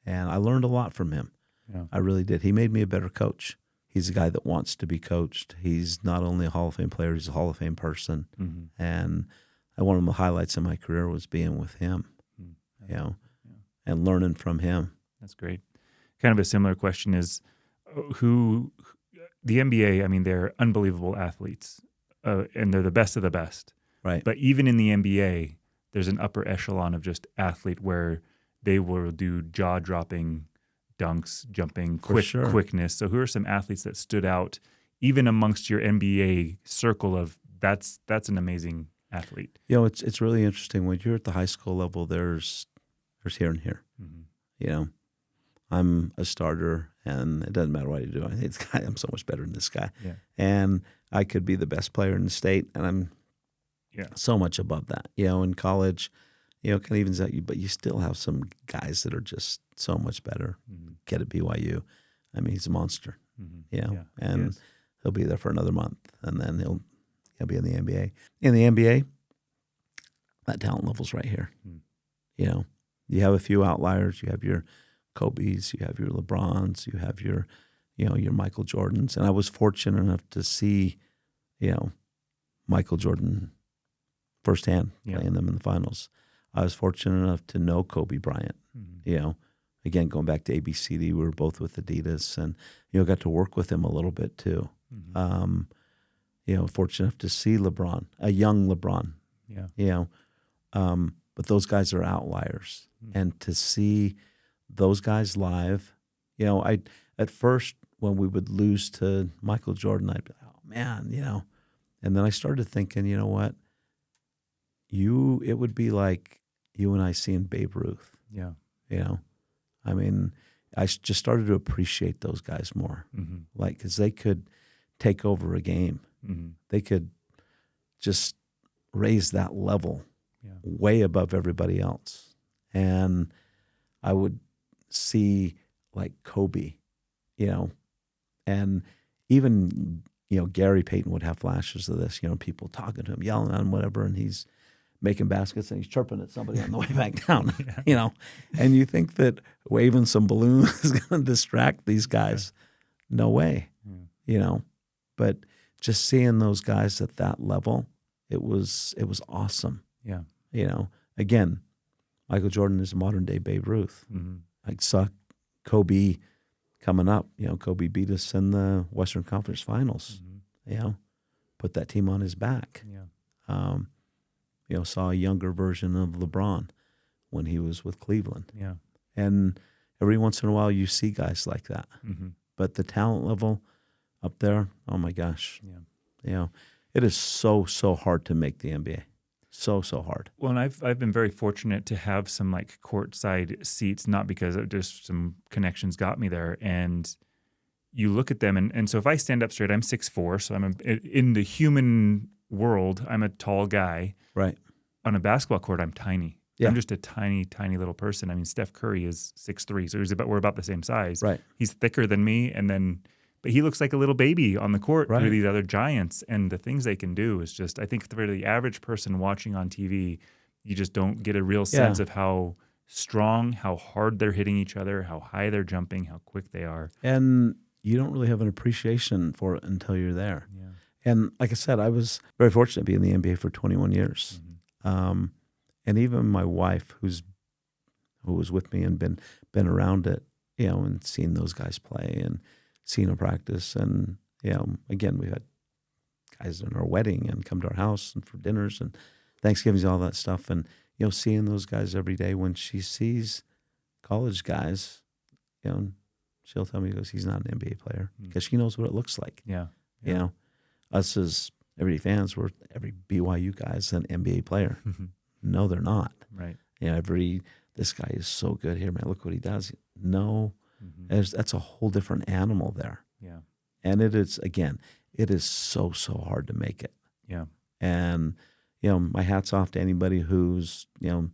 And I learned a lot from him. Yeah. I really did. He made me a better coach. He's a guy that wants to be coached. He's not only a Hall of Fame player, he's a Hall of Fame person. And one of the highlights of my career was being with him, you know, and learning from him. That's great. Kind of a similar question is who the NBA, I mean, they're unbelievable athletes and they're the best of the best. Right. But even in the NBA, there's an upper echelon of just athlete where they will do jaw-dropping dunks, jumping, quickness. So who are some athletes that stood out even amongst your NBA circle of that's an amazing athlete? You know, it's really interesting. When you're at the high school level, there's here and here. You know, I'm a starter, and it doesn't matter what I do. I think I'm so much better than this guy. Yeah. And I could be the best player in the state, and I'm so much above that. You know, in college, you know, kind of evens out you, but you still have some guys that are just so much better. Kid at BYU, I mean, he's a monster. You know, and he'll be there for another month, and then he'll be in the NBA. In the NBA, that talent level's right here. You know, you have a few outliers. You have your Kobe's, you have your LeBrons, you have your, you know, your Michael Jordans. And I was fortunate enough to see, you know, Michael Jordan firsthand playing them in the finals. I was fortunate enough to know Kobe Bryant. You know, again, going back to ABCD, we were both with Adidas, and, you know, got to work with him a little bit too. You know, fortunate enough to see LeBron, a young LeBron. You know, but those guys are outliers. And to see those guys live, you know, at first when we would lose to Michael Jordan, I'd be, oh man, you know, and then I started thinking, you know what, it would be like you and I seeing Babe Ruth. You know, I mean, I just started to appreciate those guys more, like, because they could take over a game. They could just raise that level way above everybody else. And I would see like Kobe, you know, and even, you know, Gary Payton would have flashes of this, you know, people talking to him, yelling at him, whatever, and he's making baskets and he's chirping at somebody on the way back down, you know, and you think that waving some balloons is going to distract these guys. No way, you know, but just seeing those guys at that level, it was awesome. You know, again, Michael Jordan is a modern day Babe Ruth. I saw Kobe coming up. You know, Kobe beat us in the Western Conference Finals. You know, put that team on his back. You know, saw a younger version of LeBron when he was with Cleveland. And every once in a while you see guys like that. but the talent level up there, oh my gosh. Yeah. You know, it is so hard to make the NBA. So hard. Well, and I've been very fortunate to have some like courtside seats, not because of just some connections got me there. And you look at them, and so if I stand up straight, I'm 6'4", so in the human world, I'm a tall guy. Right. On a basketball court, I'm tiny. Yeah. I'm just a tiny little person. I mean, Steph Curry is 6'3", so we're about the same size. Right. He's thicker than me, but he looks like a little baby on the court Right. through these other giants, and the things they can do is just, I think for the average person watching on TV, you just don't get a real sense of how strong, how hard they're hitting each other, how high they're jumping, how quick they are. And you don't really have an appreciation for it until you're there. Yeah. And like I said, I was very fortunate to be in the NBA for 21 years. Mm-hmm. And even my wife, who was with me and been around it, you know, and seen those guys play and seen them practice. And, you know, again, we had guys in our wedding and come to our house and for dinners and Thanksgivings, all that stuff. And, you know, seeing those guys every day, when she sees college guys, you know, she'll tell me, goes, he's not an NBA player, because she knows what it looks like. Yeah. You know, us as everyday fans, we're every BYU guy's an NBA player. No, they're not. Right. You know, this guy is so good here, man. Look what he does. No, that's a whole different animal there. Yeah. And it is so hard to make it. Yeah. And, you know, my hat's off to anybody who's, you know,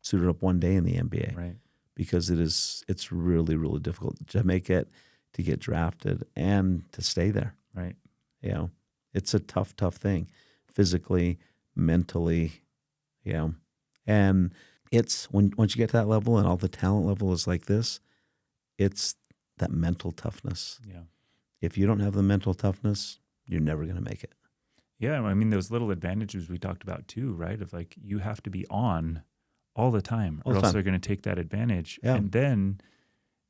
suited up one day in the NBA. Right. Because it's really, really difficult to make it, to get drafted, and to stay there. Right. You know, it's a tough thing, physically, mentally, you know. And it's once you get to that level and all the talent level is like this, it's that mental toughness. Yeah. If you don't have the mental toughness, you're never going to make it. Yeah. I mean, those little advantages we talked about too, right? Of like, you have to be on all the time, or else they're going to take that advantage. Yeah. And then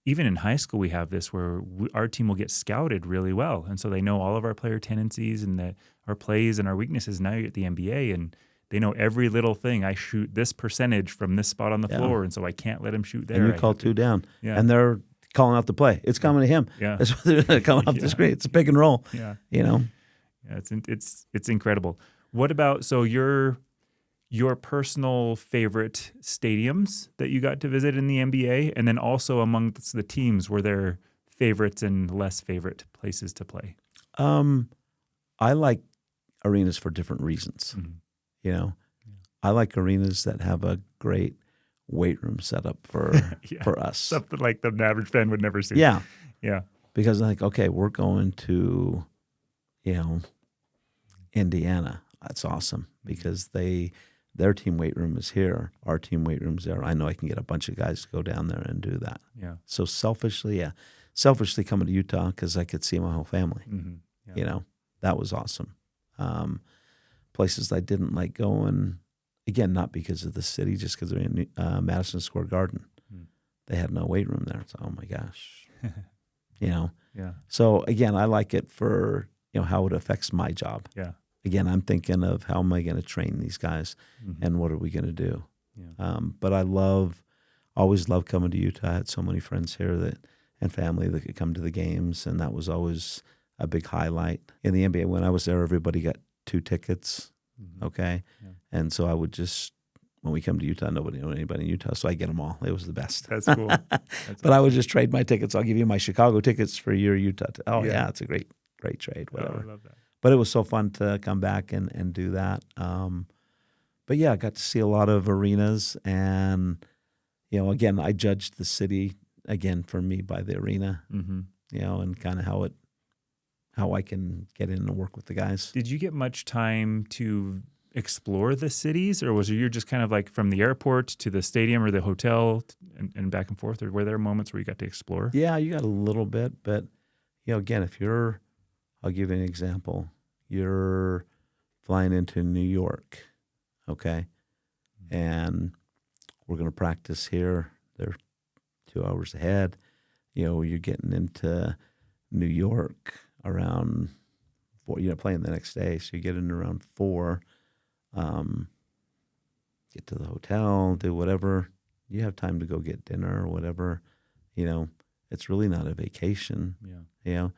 even in high school, we have this where our team will get scouted really well. And so they know all of our player tendencies and our plays and our weaknesses. Now you're at the NBA and they know every little thing. I shoot this percentage from this spot on the floor, and so I can't let him shoot there. And you call two down, and they're calling out the play. It's coming to him. Yeah. That's what they're doing, coming off the screen. It's a pick and roll. Yeah. You know? Yeah, it's incredible. What about, so your personal favorite stadiums that you got to visit in the NBA, and then also amongst the teams, were there favorites and less favorite places to play? I like arenas for different reasons. Mm-hmm. You know, I like arenas that have a great weight room set up for us. Something like the average fan would never see. Yeah. Yeah. Because like, okay, we're going to, you know, Indiana. That's awesome, because their team weight room is here. Our team weight room's there. I know I can get a bunch of guys to go down there and do that. Yeah. So selfishly coming to Utah because I could see my whole family. Mm-hmm. Yeah. You know, that was awesome. Places I didn't like going, again, not because of the city, just because they're in Madison Square Garden. They had no weight room there. So, oh my gosh, you know. Yeah. So again, I like it for, you know, how it affects my job. Yeah. Again, I'm thinking of how am I going to train these guys, and what are we going to do? Yeah. But I always love coming to Utah. I had so many friends here and family that could come to the games, and that was always a big highlight. In the NBA, when I was there, everybody got 2 tickets, okay? Yeah. And so I would just, when we come to Utah, nobody knew anybody in Utah, so I get them all. It was the best. That's cool. But I would just trade my tickets. I'll give you my Chicago tickets for your Utah. It's a great trade, whatever. Oh, I love that. But it was so fun to come back and do that. But yeah, I got to see a lot of arenas, and, you know, again, I judged the city, again, for me, by the arena, you know, and kind of how I can get in and work with the guys. Did you get much time to explore the cities, or was you just kind of like from the airport to the stadium or the hotel and back and forth, or were there moments where you got to explore? Yeah, you got a little bit, but, you know, again, I'll give you an example. You're flying into New York, okay? And we're going to practice here. They're 2 hours ahead. You know, you're getting into New York around 4, you know, playing the next day. So you get in around 4, get to the hotel, do whatever. You have time to go get dinner or whatever, you know. It's really not a vacation. Yeah. You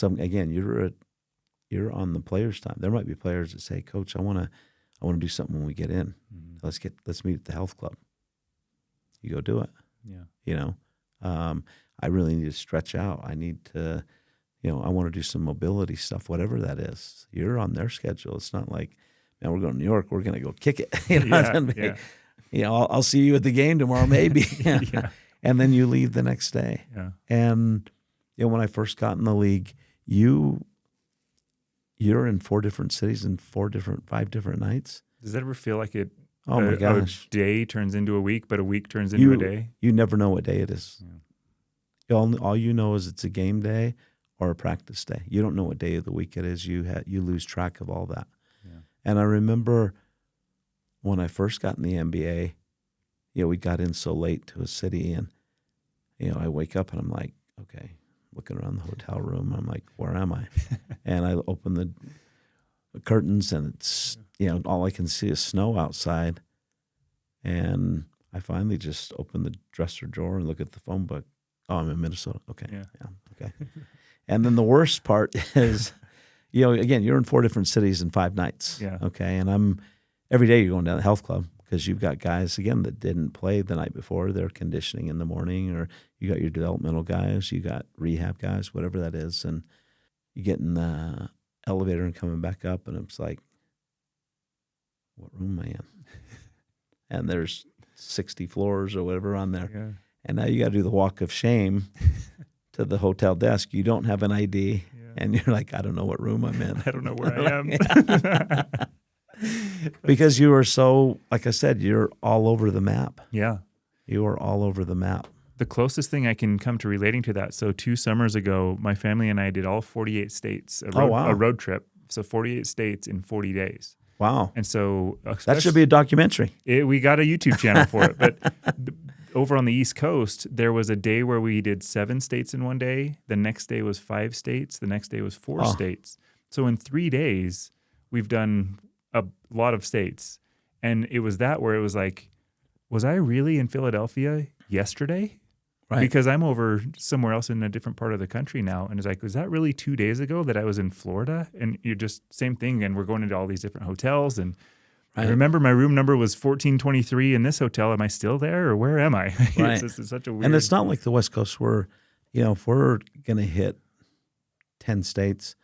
know, again, you're on the players' time. There might be players that say, "Coach, I want to do something when we get in. Let's meet at the health club." You go do it. Yeah. You know, I really need to stretch out. I need to, I want to do some mobility stuff, whatever that is. You're on their schedule. It's not like, man, we're going to New York. We're going to go kick it. I'll see you at the game tomorrow, maybe. Yeah. And then you leave the next day. Yeah. And when I first got in the league, you're in 4 different cities and 5 different nights. Does that ever feel like it? Oh my gosh! A day turns into a week, but a week turns into a day. You never know what day it is. Yeah. All you know is it's a game day or a practice day. You don't know what day of the week it is. You lose track of all that. Yeah. And I remember when I first got in the NBA, we got in so late to a city, and I wake up and I'm like, okay, looking around the hotel room, I'm like, where am I? And I open the curtains, and it's all I can see is snow outside. And I finally just open the dresser drawer and look at the phone book. Oh, I'm in Minnesota. Okay. Yeah. Okay. And then the worst part is, again, you're in 4 different cities in 5 nights. Yeah. Okay. And every day you're going down to the health club because you've got guys, again, that didn't play the night before. They're conditioning in the morning, or you got your developmental guys, you got rehab guys, whatever that is. And you get in the elevator and coming back up, and it's like, what room am I in? And there's 60 floors or whatever on there. Yeah. And now you got to do the walk of shame to the hotel desk. You don't have an ID, and you're like, I don't know what room I'm in. I don't know where I am. Because you are so, like I said, you're all over the map. Yeah. You are all over the map. The closest thing I can come to relating to that, so 2 summers ago, my family and I did all 48 states, a road trip. So 48 states in 40 days. Wow. And so that should be a documentary. We got a YouTube channel for it. But over on the East Coast, there was a day where we did 7 states in one day. The next day was 5 states. The next day was 4 states. So in 3 days, we've done a lot of states. And it was that where it was like, was I really in Philadelphia yesterday? Right. Because I'm over somewhere else in a different part of the country now. And it's like, was that really 2 days ago that I was in Florida? And you're just, same thing. And we're going into all these different hotels. And I remember my room number was 1423 in this hotel. Am I still there, or where am I? Right. It's such a weird. And it's not like the West Coast where, if we're going to hit 10 states,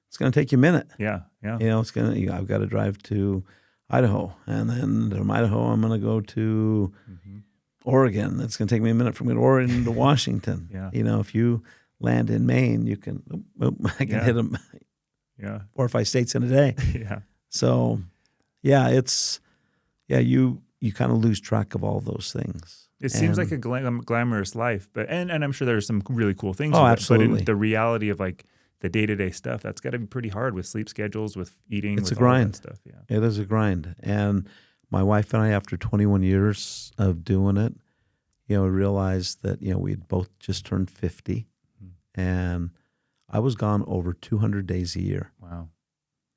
it's going to take you a minute. Yeah. Yeah. It's going to, I've got to drive to Idaho. And then from Idaho, I'm going to go to Oregon. That's going to take me a minute from Oregon to Washington. Yeah. If you land in Maine, you can, I can hit them 4 or 5 states in a day. Yeah. So, you kind of lose track of all those things. It seems like a glamorous life, but and I'm sure there's some really cool things. Oh, with absolutely. It, but in the reality of like the day-to-day stuff, that's got to be pretty hard with sleep schedules, with eating. It's with a grind. All that stuff. Yeah. It is a grind. And my wife and I, after 21 years of doing it, realized that, we had both just turned 50, and I was gone over 200 days a year. Wow.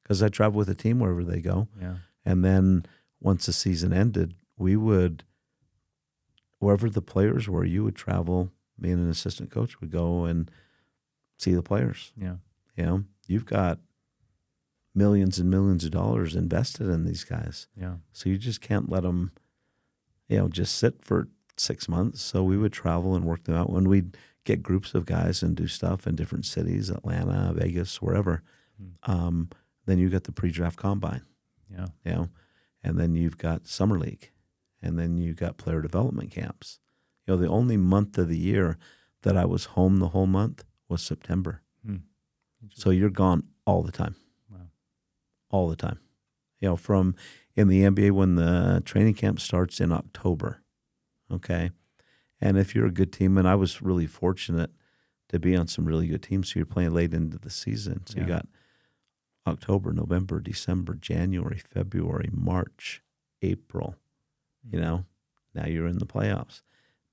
Because I travel with a team wherever they go. Yeah. And then once the season ended, we would, wherever the players were, you would travel, me and an assistant coach would go and see the players. Yeah. You've got millions and millions of dollars invested in these guys. Yeah. So you just can't let them, just sit for 6 months. So we would travel and work them out. When we'd get groups of guys and do stuff in different cities, Atlanta, Vegas, wherever, then you get the pre-draft combine. Yeah. And then you've got summer league, and then you got player development camps. The only month of the year that I was home the whole month was September. So you're gone all the time. Wow. All the time. From in the NBA when the training camp starts in October. Okay. And if you're a good team, and I was really fortunate to be on some really good teams, so you're playing late into the season. So you got October, November, December, January, February, March, April. Now you're in the playoffs.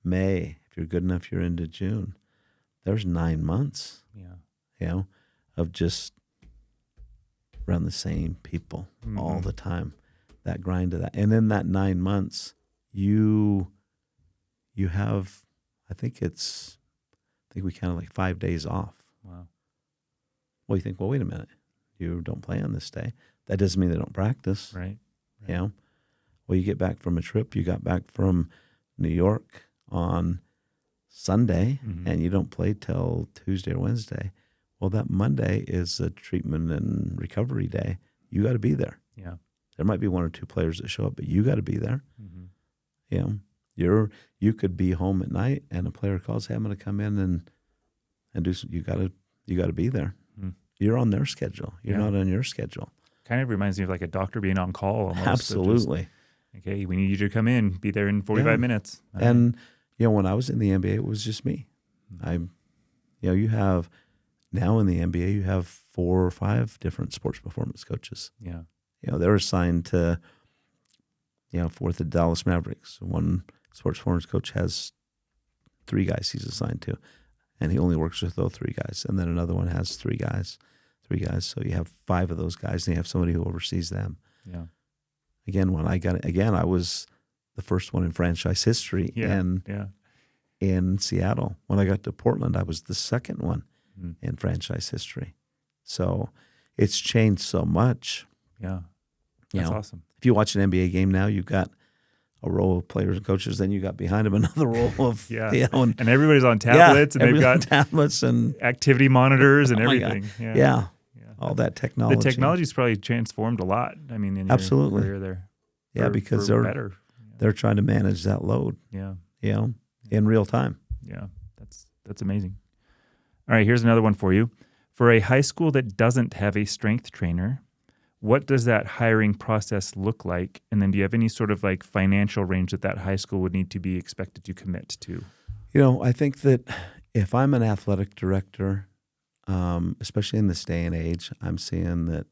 May, if you're good enough, you're into June. There's 9 months. Of just around the same people all the time. That grind of that. And in that 9 months, you have, I think it's think we counted like 5 days off. Wow. Well, you think, well, wait a minute. You don't play on this day. That doesn't mean they don't practice. Right. You know? Well, you get back from a trip. You got back from New York on Sunday, and you don't play till Tuesday or Wednesday. Well, that Monday is a treatment and recovery day. You got to be there. Yeah. There might be one or two players that show up, but you got to be there. Mm-hmm. You know, you could be home at night, and a player calls, "Hey, I'm going to come in and do some." You got to be there. Mm. You're on their schedule. You're not on your schedule. Kind of reminds me of like a doctor being on call almost. Absolutely. Okay, we need you to come in. Be there in 45 minutes. All and when I was in the NBA, it was just me. You have now in the NBA, you have 4 or 5 different sports performance coaches. Yeah. They're assigned to, for the Dallas Mavericks. One sports performance coach has 3 guys he's assigned to, and he only works with those 3 guys. And then another one has 3 guys. So you have 5 of those guys, and you have somebody who oversees them. Yeah. Again, when I got it, I was the first one in franchise history in Seattle. When I got to Portland, I was the second one in franchise history. So it's changed so much. Yeah. That's awesome. If you watch an NBA game now, you've got a row of players and coaches, then you got behind them another row of and everybody's on tablets, and they've got tablets and activity monitors and everything. Yeah. All that technology. The technology's probably transformed a lot. I mean, in your career there. Yeah, because they're trying to manage that load. Yeah. In real time. Yeah. That's amazing. All right, here's another one for you. For a high school that doesn't have a strength trainer, what does that hiring process look like? And then do you have any sort of like financial range that high school would need to be expected to commit to? I think that if I'm an athletic director, especially in this day and age, I'm seeing that,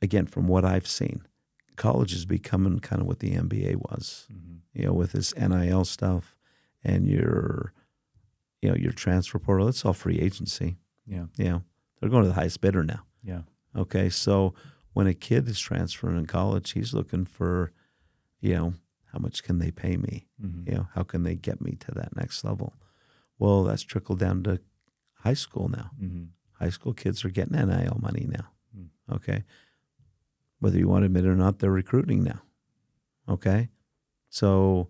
again, from what I've seen, college is becoming kind of what the NBA was, with this NIL stuff and your transfer portal. It's all free agency. Yeah. They're going to the highest bidder now. Yeah. Okay. So when a kid is transferring in college, he's looking for, how much can they pay me? How can they get me to that next level? Well, that's trickled down to high school now. High school kids are getting NIL money now. Okay. Whether you want to admit it or not, they're recruiting now. Okay. So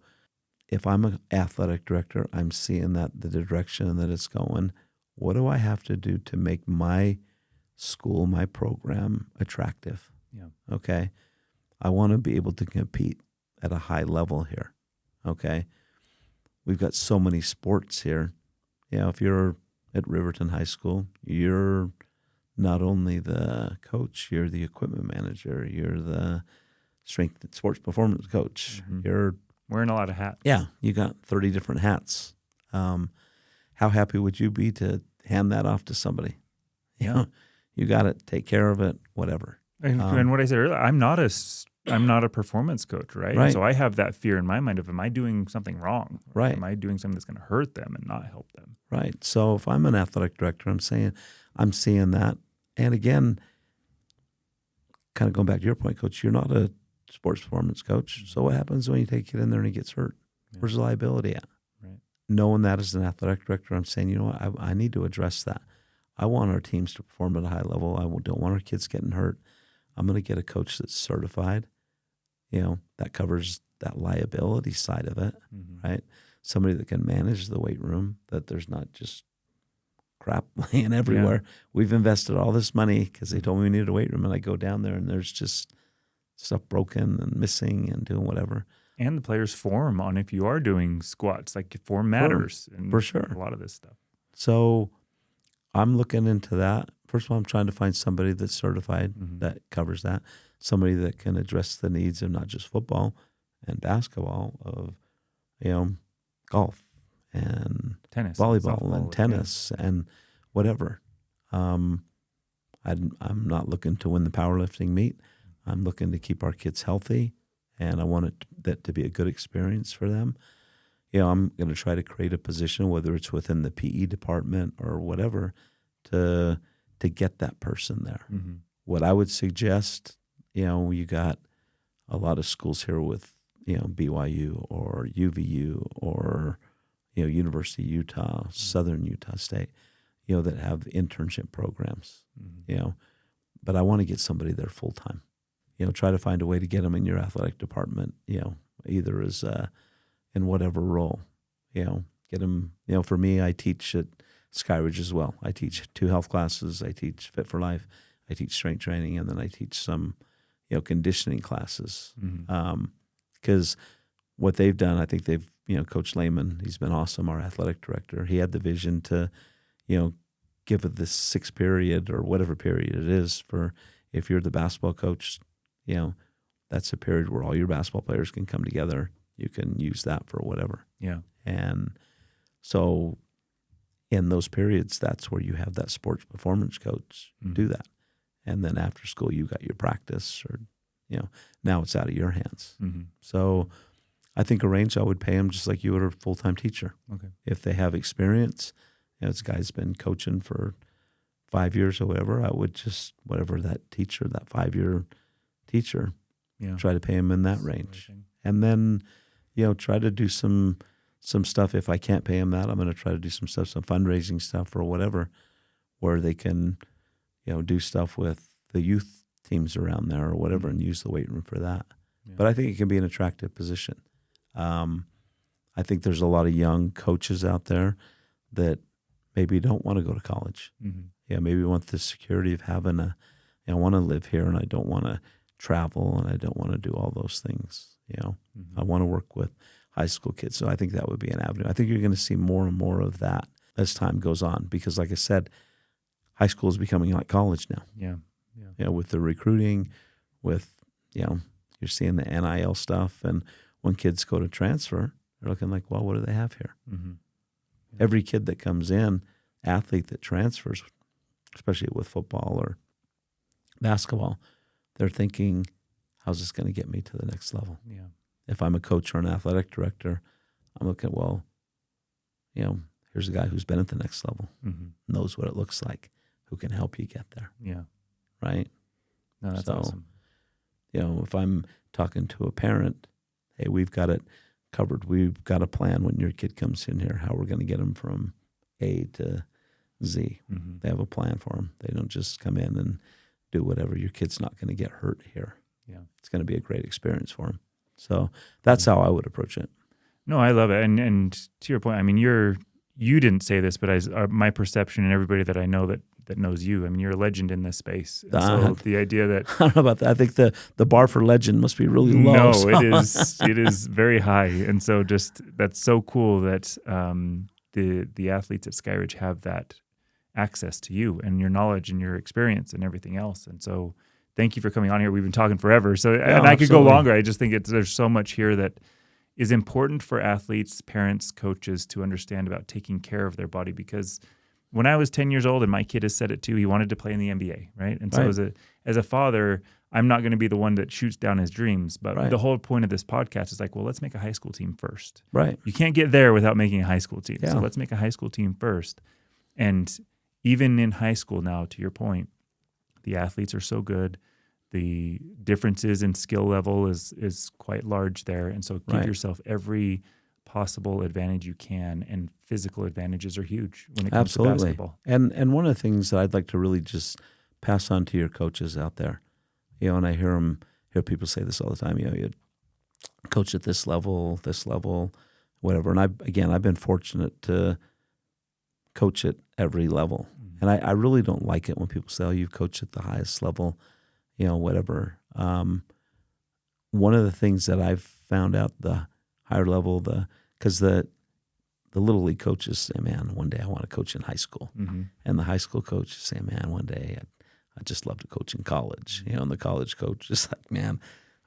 if I'm an athletic director, I'm seeing that the direction that it's going. What do I have to do to make my school, my program attractive? Yeah. Okay. I want to be able to compete at a high level here. Okay. We've got so many sports here. If you're at Riverton High School, you're not only the coach, you're the equipment manager, you're the strength and sports performance coach. You're wearing a lot of hats. Yeah, you got 30 different hats. How happy would you be to hand that off to somebody? You got it, take care of it, whatever. And what I said earlier, I'm not a performance coach, right? So I have that fear in my mind of, am I doing something wrong? Right. Am I doing something that's going to hurt them and not help them? Right. So if I'm an athletic director, I'm seeing that. And again, kind of going back to your point, Coach, you're not a sports performance coach. So what happens when you take it in there and he gets hurt? Where's the liability at? Right. Knowing that as an athletic director, I'm saying, you know what, I need to address that. I want our teams to perform at a high level. I don't want our kids getting hurt. I'm going to get a coach that's certified. That covers that liability side of it, right? Somebody that can manage the weight room, that there's not just crap laying everywhere. Yeah. We've invested all this money because they told me we needed a weight room, and I go down there and there's just stuff broken and missing and doing whatever. And the players' form on if you are doing squats, like form matters. For sure. A lot of this stuff. So I'm looking into that. First of all, I'm trying to find somebody that's certified that covers that, somebody that can address the needs of not just football and basketball, of golf and tennis, volleyball, softball, and tennis and whatever. I'm not looking to win the powerlifting meet. I'm looking to keep our kids healthy, and I want that to be a good experience for them. I'm going to try to create a position, whether it's within the PE department or whatever, to get that person there. What I would suggest, you got a lot of schools here with, BYU or UVU or, University of Utah, Southern Utah State, that have internship programs, but I want to get somebody there full time, try to find a way to get them in your athletic department, either as in whatever role, get them, for me, I teach at Skyridge as well. I teach 2 health classes. I teach Fit for Life. I teach strength training, and then I teach some, conditioning classes. Because what they've done, I think they've, Coach Lehman, he's been awesome, our athletic director. He had the vision to, give it this 6 period or whatever period it is for, if you're the basketball coach, that's a period where all your basketball players can come together. You can use that for whatever. Yeah. And so in those periods, that's where you have that sports performance coach do that. And then after school, you got your practice, or, now it's out of your hands. So I think a range, I would pay them just like you would a full-time teacher. Okay. If they have experience, this guy's been coaching for 5 years or whatever, I would just, whatever that teacher, that 5-year teacher, try to pay him in that range. And then, try to do some stuff. If I can't pay him that, I'm going to try to do some stuff, some fundraising stuff or whatever, where they can, do stuff with the youth teams around there or whatever, and use the weight room for that. Yeah. But I think it can be an attractive position. I think there's a lot of young coaches out there that maybe don't want to go to college. Maybe want the security of having I want to live here, and I don't want to travel, and I don't want to do all those things. I want to work with high school kids. So I think that would be an avenue. I think you're going to see more and more of that as time goes on, because like I said, high school is becoming like college now. With the recruiting, with, you're seeing the NIL stuff. And when kids go to transfer, they're looking like, well, what do they have here? Every kid that comes in, athlete that transfers, especially with football or basketball, they're thinking, how's this going to get me to the next level? If I'm a coach or an athletic director, I'm looking, well, here's a guy who's been at the next level, knows what it looks like, who can help you get there. Right? No, that's awesome. If I'm talking to a parent, hey, we've got it covered. We've got a plan when your kid comes in here, how we're going to get them from A to Z. They have a plan for them. They don't just come in and do whatever. Your kid's not going to get hurt here. It's going to be a great experience for them. So that's how I would approach it. No, I love it. And to your point, I mean, you didn't say this, but my perception and everybody that I know that knows you, I mean, you're a legend in this space. And so the idea that I don't know about that. I think the bar for legend must be really low. No, so. it is very high. And so that's so cool that the athletes at Skyridge have that access to you and your knowledge and your experience and everything else. And so thank you for coming on here. We've been talking forever. So and I could go longer. I just think there's so much here that is important for athletes, parents, coaches to understand about taking care of their body, because when I was 10 years old, and my kid has said it too, he wanted to play in the NBA, right? And so as a father, I'm not going to be the one that shoots down his dreams, but the whole point of this podcast is like, well, let's make a high school team first. Right. You can't get there without making a high school team. So let's make a high school team first. And even in high school now, to your point, the athletes are so good. The differences in skill level is quite large there. And so give yourself every possible advantage you can, and physical advantages are huge when it comes to basketball. And one of the things that I'd like to really just pass on to your coaches out there, and I hear people say this all the time, you coach at this level, whatever. And I've been fortunate to coach at every level. And I really don't like it when people say, oh, you coach at the highest level, whatever. One of the things that I've found out, the higher level, because the Little League coaches say, man, one day I want to coach in high school. And the high school coaches say, man, one day I'd just love to coach in college. And the college coach is like, man,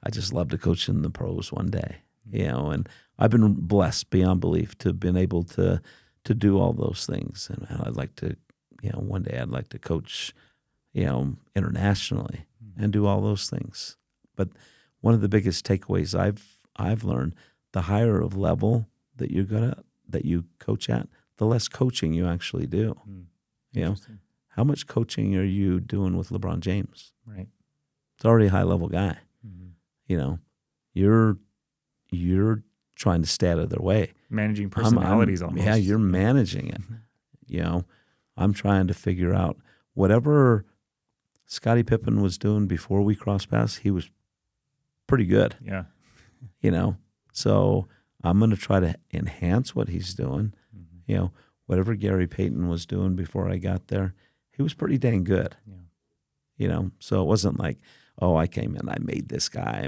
I just love to coach in the pros one day. And I've been blessed beyond belief to have been able to do all those things. And man, I'd like to, one day I'd like to coach, internationally and do all those things. But one of the biggest takeaways I've learned, the higher of level that you coach at, the less coaching you actually do. How much coaching are you doing with LeBron James? Right. It's already a high level guy. You're trying to stay out of their way. Managing personalities almost. Yeah, you're managing it. You know, I'm trying to figure out whatever Scottie Pippen was doing before we crossed paths, he was pretty good. Yeah. You know, so I'm going to try to enhance what he's doing. You know, whatever Gary Payton was doing before I got there, he was pretty dang good. Yeah. You know, so it wasn't like, oh, I came in, I made this guy.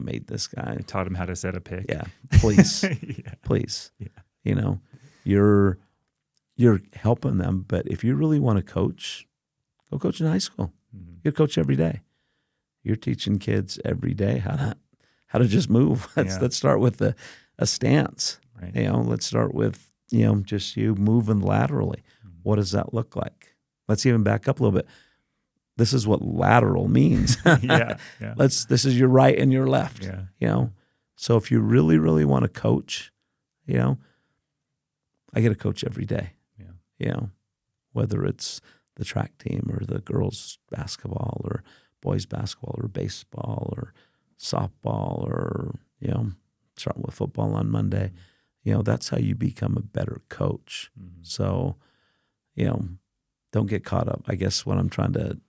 I taught him how to set a pick. Yeah, please, please. Yeah. You know, you're helping them, but if you really want to coach, go coach in high school. You coach every day. You're teaching kids every day how to just move. Let's start with a stance. Right. You know, let's start with, you know, just you moving laterally. What does that look like? Let's even back up a little bit. This is what lateral means. Yeah. This is your right and your left. Yeah. You know, so if you really, really want to coach, you know, I get to coach every day. Yeah. You know, whether it's the track team or the girls basketball or boys basketball or baseball or softball or, you know, starting with football on Monday. You know, that's how you become a better coach. So, you know, don't get caught up. I guess what I'm trying to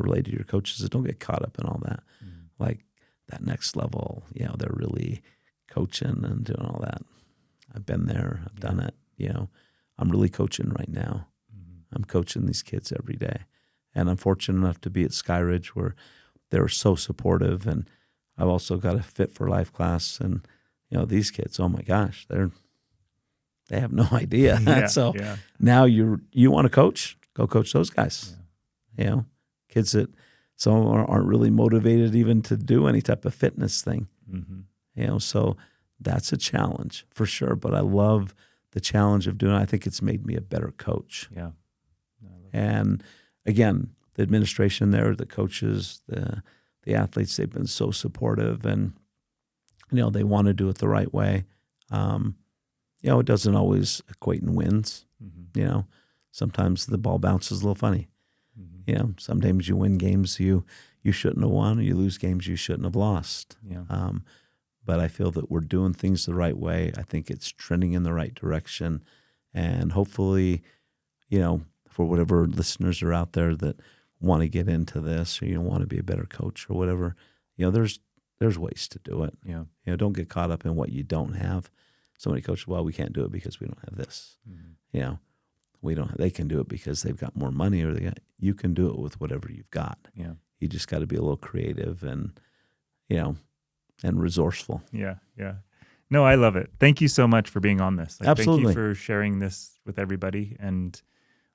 relate to your coaches is don't get caught up in all that. Like that next level, you know, they're really coaching and doing all that. I've been there. I've done it. You know, I'm really coaching right now. I'm coaching these kids every day. And I'm fortunate enough to be at Skyridge where they were so supportive. And I've also got a Fit for Life class. And, you know, these kids, oh my gosh, they have no idea. Now you want to coach, go coach those guys. You know, kids that some of them aren't really motivated even to do any type of fitness thing. You know, so that's a challenge for sure. But I love the challenge of doing it. I think it's made me a better coach. Yeah. And again, the administration there, the coaches, the athletes, they've been so supportive and, you know, they want to do it the right way. You know, it doesn't always equate in wins. You know, sometimes the ball bounces a little funny. You know, sometimes you win games you shouldn't have won, or you lose games you shouldn't have lost. Yeah. But I feel that we're doing things the right way. I think it's trending in the right direction. And hopefully, you know, for whatever listeners are out there that want to get into this or you want to be a better coach or whatever, you know, there's ways to do it. Yeah. You know, don't get caught up in what you don't have. Somebody coaches, well, we can't do it because we don't have this. You know, they can do it because they've got more money or you can do it with whatever you've got. Yeah. You just got to be a little creative and, you know, and resourceful. Yeah. Yeah. No, I love it. Thank you so much for being on this. Absolutely. Thank you for sharing this with everybody. And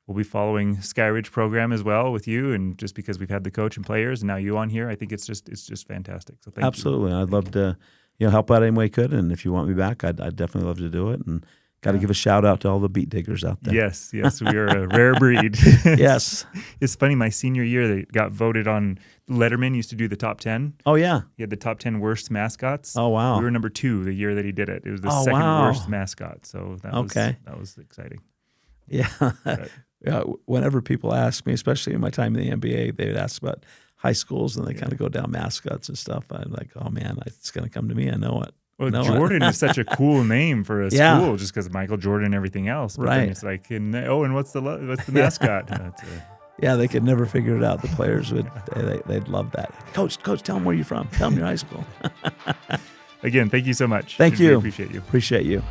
we'll be following Skyridge program as well with you. And just because we've had the coach and players and now you on here, I think it's just fantastic. So thank you. Absolutely. I'd love to, you know, help out any way I could. And if you want me back, I'd definitely love to do it. And got to give a shout out to all the beat diggers out there. Yes, we are a rare breed. Yes. It's funny, my senior year, they got voted on. Letterman used to do the top 10. Oh, yeah. He had the top 10 worst mascots. Oh, wow. We were number 2 the year that he did it. It was the second worst mascot. So that was exciting. Yeah. Yeah. Whenever people ask me, especially in my time in the NBA, they would ask about high schools and they kind of go down mascots and stuff. I'm like, oh, man, it's going to come to me. I know it. Well, Jordan is such a cool name for a school, just because Michael Jordan and everything else. But then it's like, and what's the mascot? Yeah, they could never figure it out. The players would, they'd love that. Coach, tell them where you're from. Tell them your high school. Again, thank you so much. Thank you. Appreciate you. Appreciate you.